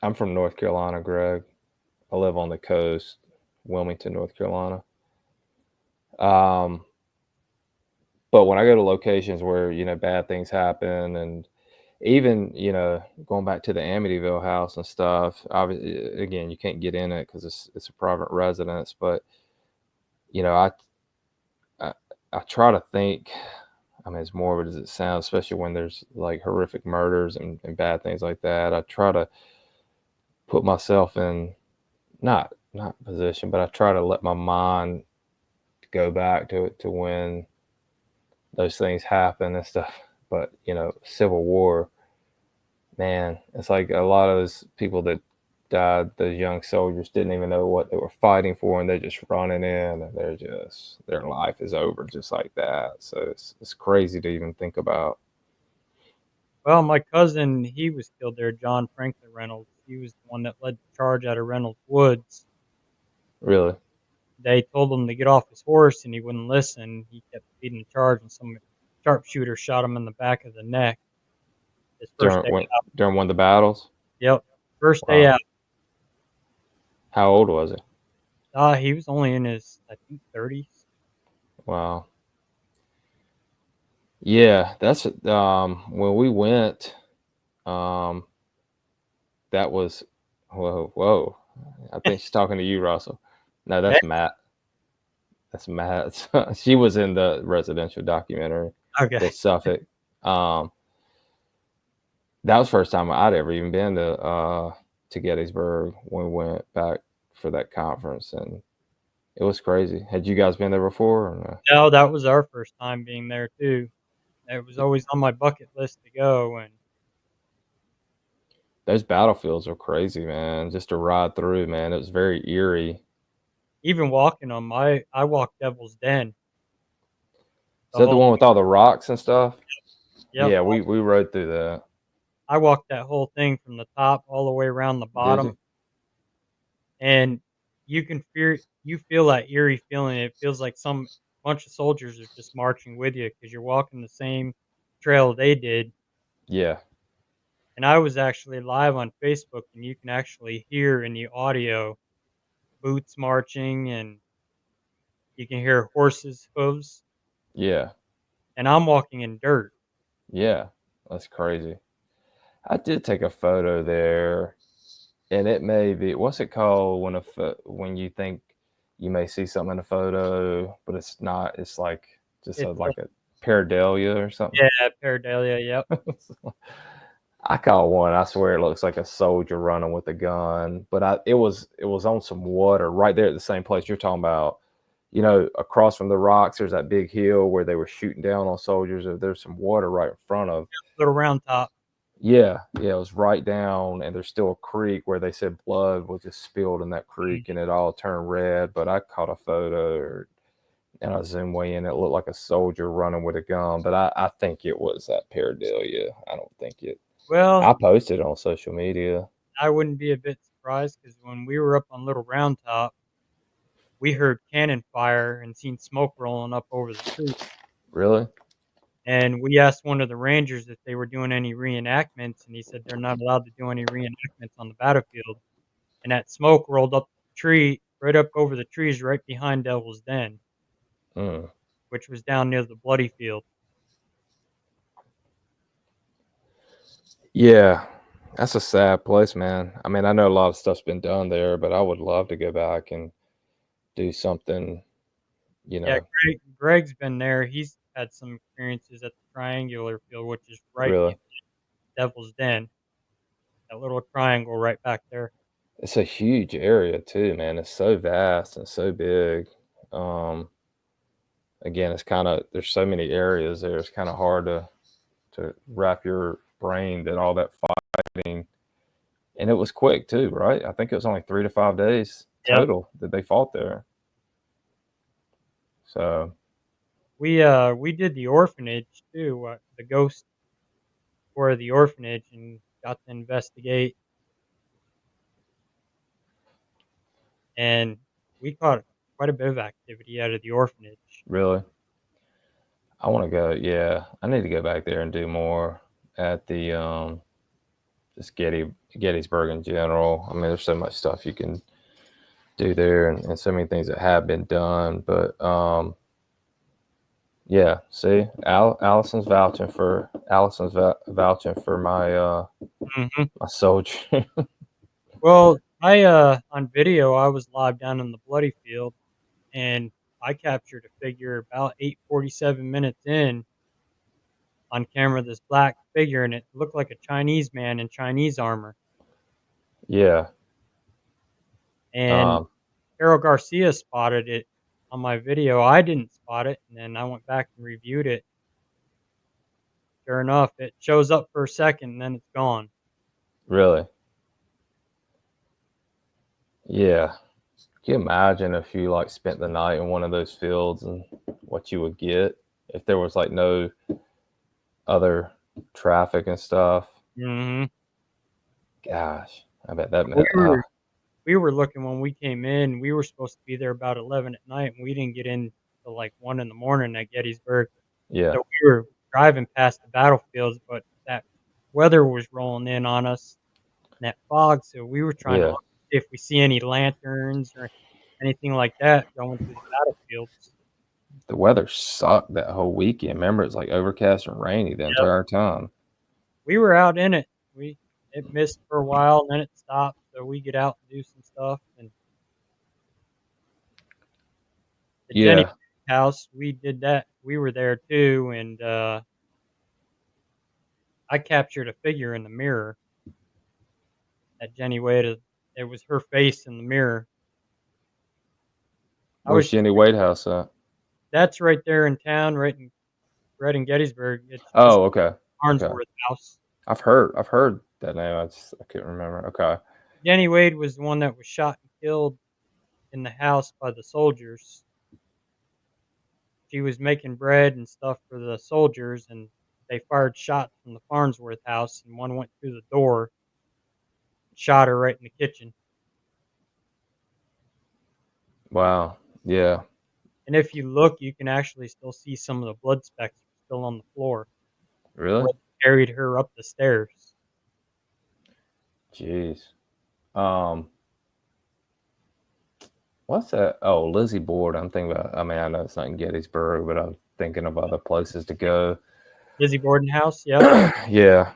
I'm from North Carolina, Greg. I live on the coast, Wilmington, North Carolina. Um, but when I go to locations where bad things happen, and even going back to the Amityville house and stuff, obviously, again, you can't get in it because it's a private residence. But you know, I I, I try to think. I mean, as morbid as it sounds, especially when there's like horrific murders and bad things like that. I try to put myself in not position, but I try to let my mind go back to when those things happen and stuff. But Civil War, man, it's like a lot of those people that died, those young soldiers didn't even know what they were fighting for, and they're just running in, and their life is over just like that. So it's crazy to even think about. well, my cousin, he was killed there, John Franklin Reynolds. He was the one that led the charge out of Reynolds Woods. Really, They told him to get off his horse, and he wouldn't listen. He kept feeding the charge, and some sharpshooter shot him in the back of the neck. His first during day when out. during one of the battles. Yep, first day Wow, out. how old was he? He was only in his, I think, 30s. Wow, yeah, that's when we went. Um, that was whoa. I think she's talking to you, Russell. No, Yeah, that's Matt. That's Matt. She was in the residential documentary, okay. the Suffolk. Um, that was the first time I'd ever even been to Gettysburg when we went back for that conference, and it was crazy. Had you guys been there before? Or no? No, that was our first time being there too. It was always on my bucket list to go, and Those battlefields are crazy, man. Just to ride through, man. It was very eerie. even walking them, I walked Devil's Den Is the that the whole. one with all the rocks and stuff? Yep, Yeah, we rode through that. I walked that whole thing from the top all the way around the Did you? bottom, and you feel that eerie feeling. It feels like some bunch of soldiers are just marching with you because you're walking the same trail they did. Yeah, And I was actually live on Facebook, and you can actually hear in the audio boots marching, and you can hear horses' hooves. yeah, And I'm walking in dirt. yeah. That's crazy. I did take a photo there, and it may be what's it called when when you think you may see something in a photo, but it's not. It's like just It's like a pareidolia or something. yeah, Paradalia. Yep. I caught one. I swear it looks like a soldier running with a gun, but it was on some water right there at the same place you're talking about. Across from the rocks, there's that big hill where they were shooting down on soldiers. There's some water right in front of. Little round top. Yeah, yeah, it was right down, and there's still a creek where they said blood was just spilled in that creek, and it all turned red. But I caught a photo, and I zoomed way in. It looked like a soldier running with a gun, but I think it was that pareidolia. I don't think it. Well, I posted it on social media. I wouldn't be a bit surprised because when we were up on Little Round Top, we heard cannon fire and seen smoke rolling up over the tree. Really? And we asked one of the rangers if they were doing any reenactments, and he said they're not allowed to do any reenactments on the battlefield. And that smoke rolled up the tree, right up over the trees right behind Devil's Den, Mm. which was down near the bloody field. Yeah, that's a sad place, man. I mean, I know a lot of stuff's been done there, but I would love to go back and do something, you Yeah, know, Greg's been there. He's had some experiences at the Triangular Field, which is right really. behind Devil's Den. That little triangle right back there. It's a huge area too, man. It's so vast and so big. Um, Again, it's kind of there's so many areas there. It's kind of hard to wrap your brain that all that fighting, and it was quick too, right? I think it was only 3 to 5 days Yep. total that they fought there. So We did the orphanage too, the ghost for the orphanage, and got to investigate, and we caught quite a bit of activity out of the orphanage. really, I want to go. Yeah, I need to go back there and do more at the just Gettysburg in general. I mean, there's so much stuff you can do there, and so many things that have been done. But yeah, see, Allison's vouching for Mhm. my soldier. Well, on video, I was live down in the bloody field, and I captured a figure about 8:47 minutes in on camera, this black figure, and it looked like a Chinese man in Chinese armor. Yeah, And um, Carol Garcia spotted it on my video. I didn't spot it, and then I went back and reviewed it. Sure enough, it shows up for a second, and then it's gone. really. Yeah. Can you imagine if you like spent the night in one of those fields and what you would get if there was like no other traffic and stuff? Mhm. Gosh, I bet that We meant were we were looking when we came in. We were supposed to be there about 11 at night, and we didn't get in till like 1 in the morning at Gettysburg. yeah, So we were driving past the battlefields, but that weather was rolling in on us, and that fog. So we were trying to yeah. look if we see any lanterns or anything like that going through the battlefields. The weather sucked that whole weekend. Remember, it's like overcast and rainy the Yep. entire time. We were out in it. It missed for a while, and then it stopped. So we get out and do some stuff. And the Jenny Yeah, house, we did that. We were there too, and I captured a figure in the mirror at Jenny Wade. It was her face in the mirror. I where's was Jenny Wade House at? That's right there in town, right in Gettysburg. It's just Oh, okay, okay. Farnsworth House. I've heard that name. I couldn't remember. Okay, Jenny Wade was the one that was shot and killed in the house by the soldiers. She was making bread and stuff for the soldiers, and they fired shots from the Farnsworth house, and one went through the door, shot her right in the kitchen. wow, yeah, And if you look, you can actually still see some of the blood specks still on the floor really? where they carried her up the stairs. Jeez. Um, What's that? Oh, Lizzie Board. I'm thinking about. I mean, I know it's not in Gettysburg, but I'm thinking of other places to go. Lizzie Borden house, yep. Yeah,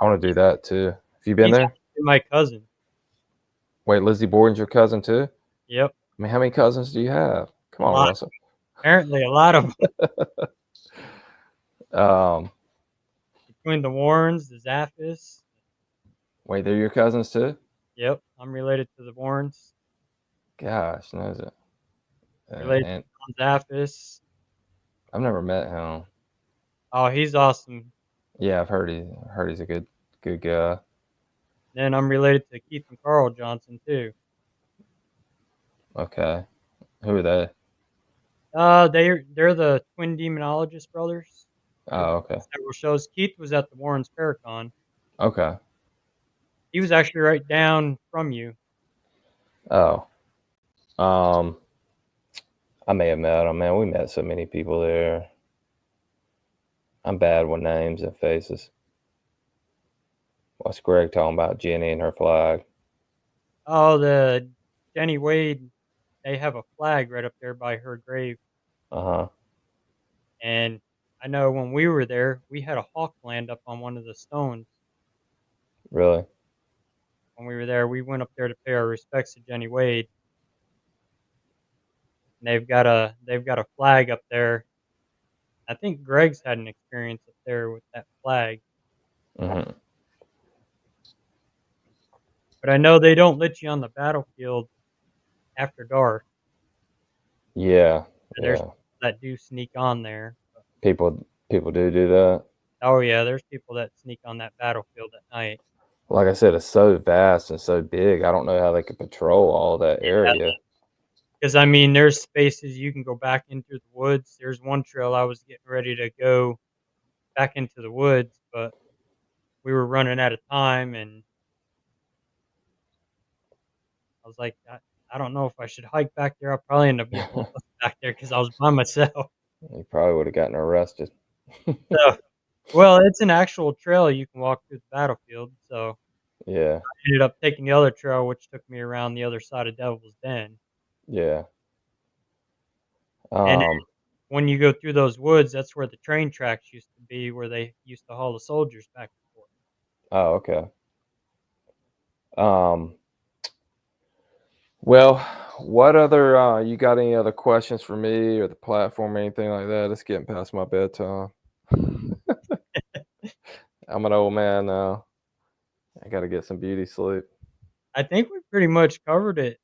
I want to do that too. Have you been He's there? actually my cousin. Wait, Lizzie Borden's your cousin too? Yep, I mean, how many cousins do you have? Come a on, lot. Russell. Apparently, a lot of them. Um, Between the Warrens, the Zaffis. Wait, they're your cousins too? Yep, I'm related to the Warrens. Gosh, knows it. Related And to John Zaffis. I've never met him. Oh, he's awesome. Yeah, I've heard he's a good guy. Then I'm related to Keith and Carl Johnson too. Okay, who are they? They're the twin demonologist brothers. They've Oh, been okay, on several shows. Keith was at the Warrens Paracon. okay. He was actually right down from you. Oh, um, I may have met him, man. We met so many people there. I'm bad with names and faces. What's Greg talking about? Jenny and her flag. Oh, the Jenny Wade, they have a flag right up there by her grave, Uh huh. and I know when we were there, we had a hawk land up on one of the stones. Really? When we were there, we went up there to pay our respects to Jenny Wade, and they've got a flag up there. I think Greg's had an experience up there with that flag, Mm-hmm. but I know they don't let you on the battlefield after dark. Yeah. There's Yeah. people that do sneak on there. People do that. Oh yeah, there's people that sneak on that battlefield at night. Like I said, it's so vast and so big. I don't know how they could patrol all that area. Because I mean, there's spaces you can go back into the woods. There's one trail I was getting ready to go back into the woods, but we were running out of time, and I was like, I don't know if I should hike back there. I'll probably end up getting lost back there because I was by myself. You probably would have gotten arrested. So, well, it's an actual trail you can walk through the battlefield. So Yeah. I ended up taking the other trail, which took me around the other side of Devil's Den. Yeah. And Um. when you go through those woods, that's where the train tracks used to be, where they used to haul the soldiers back and forth. Oh, okay. Um. Well, what other you got any other questions for me or the platform or anything like that? It's getting past my bedtime. I'm an old man now. I got to get some beauty sleep. I think we pretty much covered it.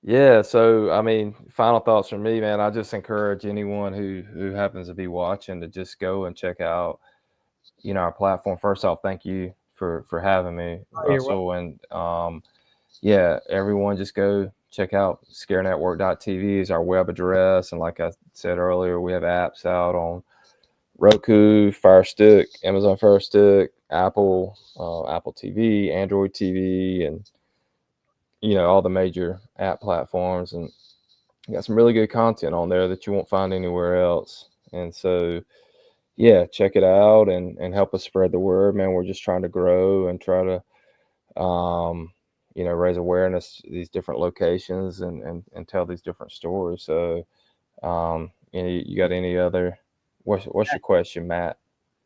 Yeah, so I mean, final thoughts from me, man. I just encourage anyone who happens to be watching to just go and check out, our platform. First off, thank you for having me, Oh, you're welcome. Russell, and yeah, everyone just go check out scarenetwork.tv is our web address, and like I said earlier, we have apps out on Roku, Fire Stick, Amazon Fire Stick, Apple TV, Android TV, and all the major app platforms, and got some really good content on there that you won't find anywhere else. And so, yeah, check it out and help us spread the word, man. We're just trying to grow and try to, raise awareness these different locations and tell these different stories. So, you got any other? What's your question, Matt?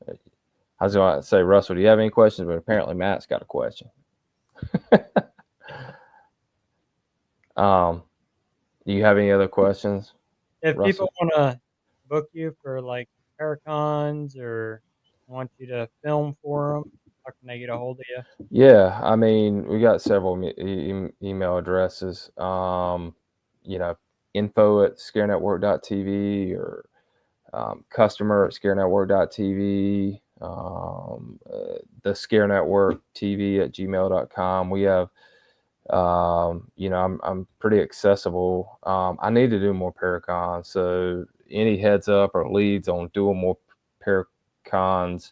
I was going to say, Russell, do you have any questions? But apparently, Matt's got a question. um, do you have any other questions, If people Russell? want to book you for like Paracons or want you to film for them, how can they get a hold of you? Yeah, I mean, we got several email addresses. Info at scarenetwork.tv or customer at scarenetwork.tv, the Scare Network TV at gmail.com. We have, I'm pretty accessible. I need to do more Paracons. So any heads up or leads on doing more Paracons,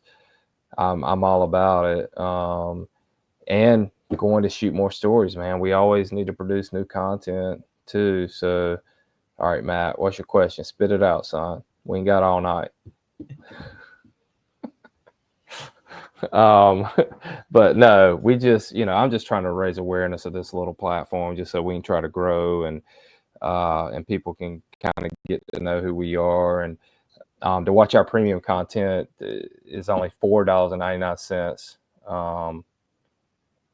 I'm all about it. And going to shoot more stories, man. We always need to produce new content too. So, all right, Matt, what's your question? Spit it out, son. We ain't got all night. um, but no, we just, I'm just trying to raise awareness of this little platform just so we can try to grow and people can kind of get to know who we are. And to watch our premium content is only $4.99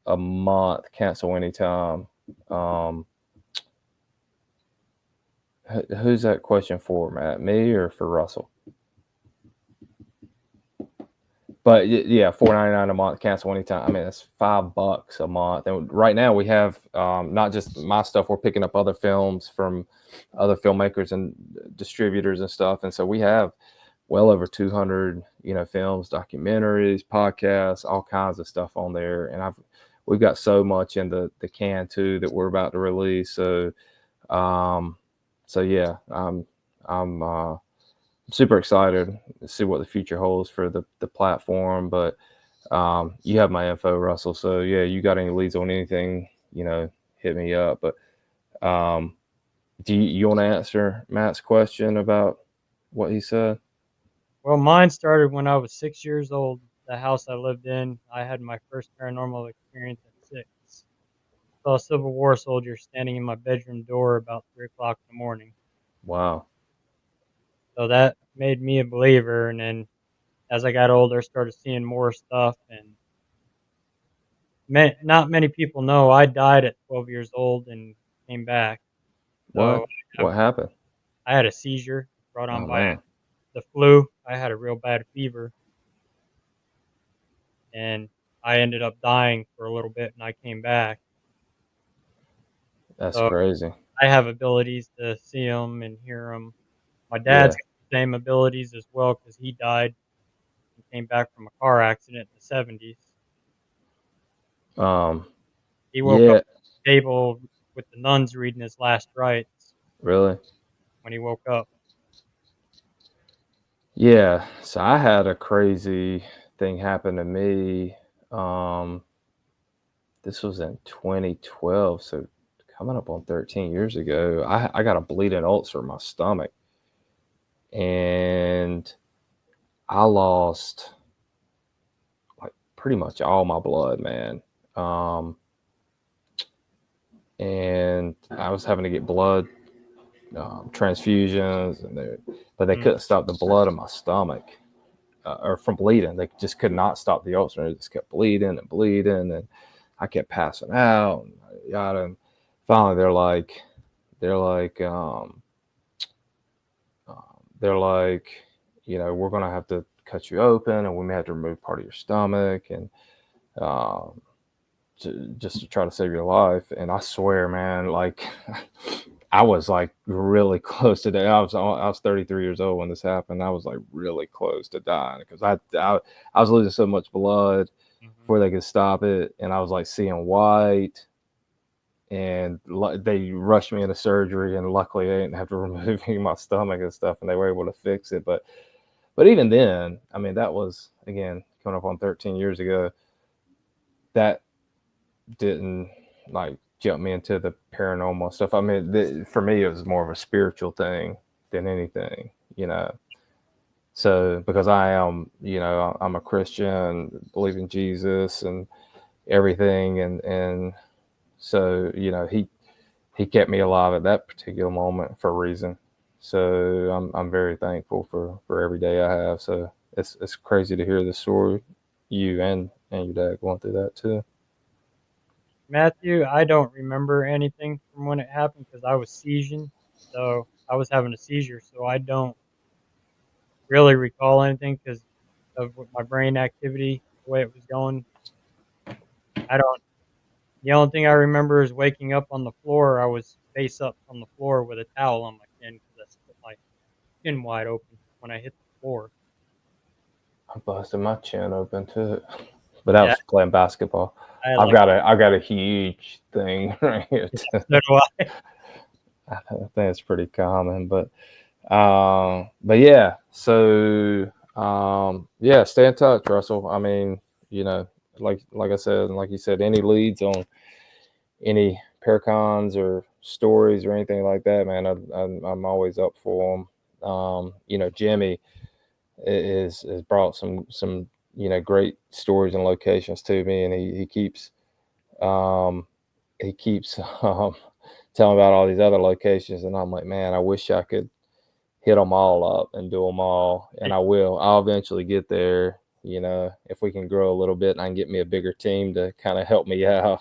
a month, cancel anytime. Um, who's that question for, Matt? Me or for Russell? But yeah, $4.99 a month, cancel anytime. I mean, that's $5 a month. And right now we have not just my stuff. We're picking up other films from other filmmakers and distributors and stuff. And so we have well over 200, films, documentaries, podcasts, all kinds of stuff on there. And we've got so much in the can too that we're about to release. So, um, yeah, I'm super excited to see what the future holds for the platform. But you have my info, Russell. So yeah, you got any leads on anything, hit me up. But um, do you want to answer Matt's question about what he said? Well, mine started when I was 6 years old. The house I lived in, I had my first paranormal experience at 6. Saw a Civil War soldier standing in my bedroom door about 3 o'clock in the morning. Wow, So that made me a believer. And then as I got older, started seeing more stuff. And not many people know I died at 12 years old and came back. So what happened? I had a seizure brought on Oh by man, the flu. I had a real bad fever, and I ended up dying for a little bit, and I came back. that's So crazy. I have abilities to see them and hear them. My dad's Yeah. got the same abilities as well because he died and came back from a car accident in the 70s. Um. He woke up Yeah. at the table with the nuns reading his last rites Really. when he woke up. Yeah. So I had a crazy thing happen to me. Um. This was in 2012. So coming up on 13 years ago, I got a bleeding ulcer in my stomach, and I lost like pretty much all my blood, man. Um. And I was having to get blood transfusions, but they Mm, couldn't stop the blood in my stomach or from bleeding. They just could not stop the ulcer. It just kept bleeding and bleeding, and I kept passing out. And yada. And finally, they're like, they're like, we're gonna have to cut you open, and we may have to remove part of your stomach, and um, just to try to save your life. And I swear, man, like I was like really close to that. I was 33 years old when this happened. I was like really close to dying because I was losing so much blood mhm. before they could stop it, and I was like seeing white. And they rushed me into surgery, and luckily they didn't have to remove my stomach and stuff, and they were able to fix it. But even then, I mean, that was again coming up on 13 years ago. That didn't like jump me into the paranormal stuff. I mean, for me, it was more of a spiritual thing than anything. So because I am, I'm a Christian, believe in Jesus and everything, and so he kept me alive at that particular moment for a reason. So I'm very thankful for every day I have. So it's crazy to hear the story, you and your dad going through that too. Matthew, I don't remember anything from when it happened because I was seizing. So I was having a seizure. So I don't really recall anything because of my brain activity, the way it was going. I don't. The only thing I remember is waking up on the floor. I was face up on the floor with a towel on my chin because I split my chin wide open when I hit the floor. I busted my chin open too, but that Yeah, was playing basketball. I had I've like got a huge thing right here too. so do I. I think it's pretty common, but yeah. So yeah, stay in touch, Russell. I mean, you know, like I said, and like you said, any leads on any paracons or stories or anything like that, man, I'm always up for them. Jimmy has brought some great stories and locations to me, and um, he keeps telling about all these other locations, and I'm like, man, I wish I could hit them all up and do them all, and I will. I'll eventually get there. If we can grow a little bit, and I can get me a bigger team to kind of help me out.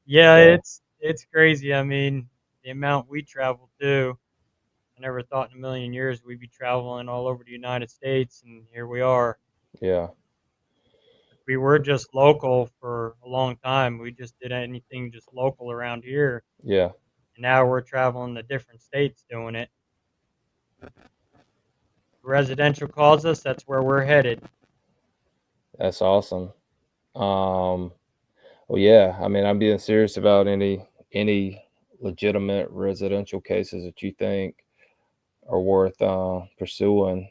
Yeah, So it's crazy. I mean, the amount we travel too. I never thought in a million years we'd be traveling all over the United States, and here we are. yeah, We were just local for a long time. We just did anything just local around here, yeah, and now we're traveling to different states doing it. Residential calls us, that's where we're headed. that's awesome. Um, well, yeah, I mean, I'm being serious about any legitimate residential cases that you think are worth pursuing.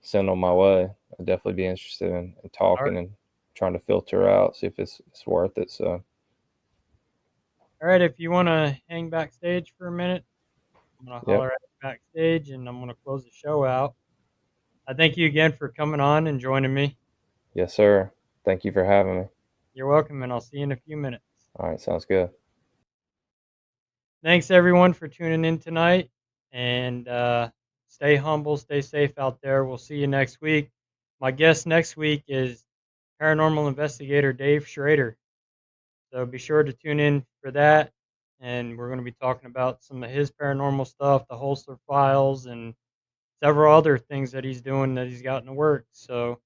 Send them my way. I'd definitely be interested in All right, talking and trying to filter out, see if it's worth it. So All right, if you want to hang backstage for a minute, I'm going to Yep. holler at you backstage and I'm going to close the show out. I thank you again for coming on and joining me. Yes, sir. Thank you for having me. You're welcome, and I'll see you in a few minutes. All right, sounds good. Thanks, everyone, for tuning in tonight. And stay humble, stay safe out there. We'll see you next week. My guest next week is paranormal investigator Dave Schrader. So be sure to tune in for that. And we're going to be talking about some of his paranormal stuff, the Holster files, and several other things that he's doing that he's got in the works. So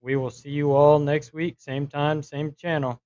we will see you all next week, same time, same channel.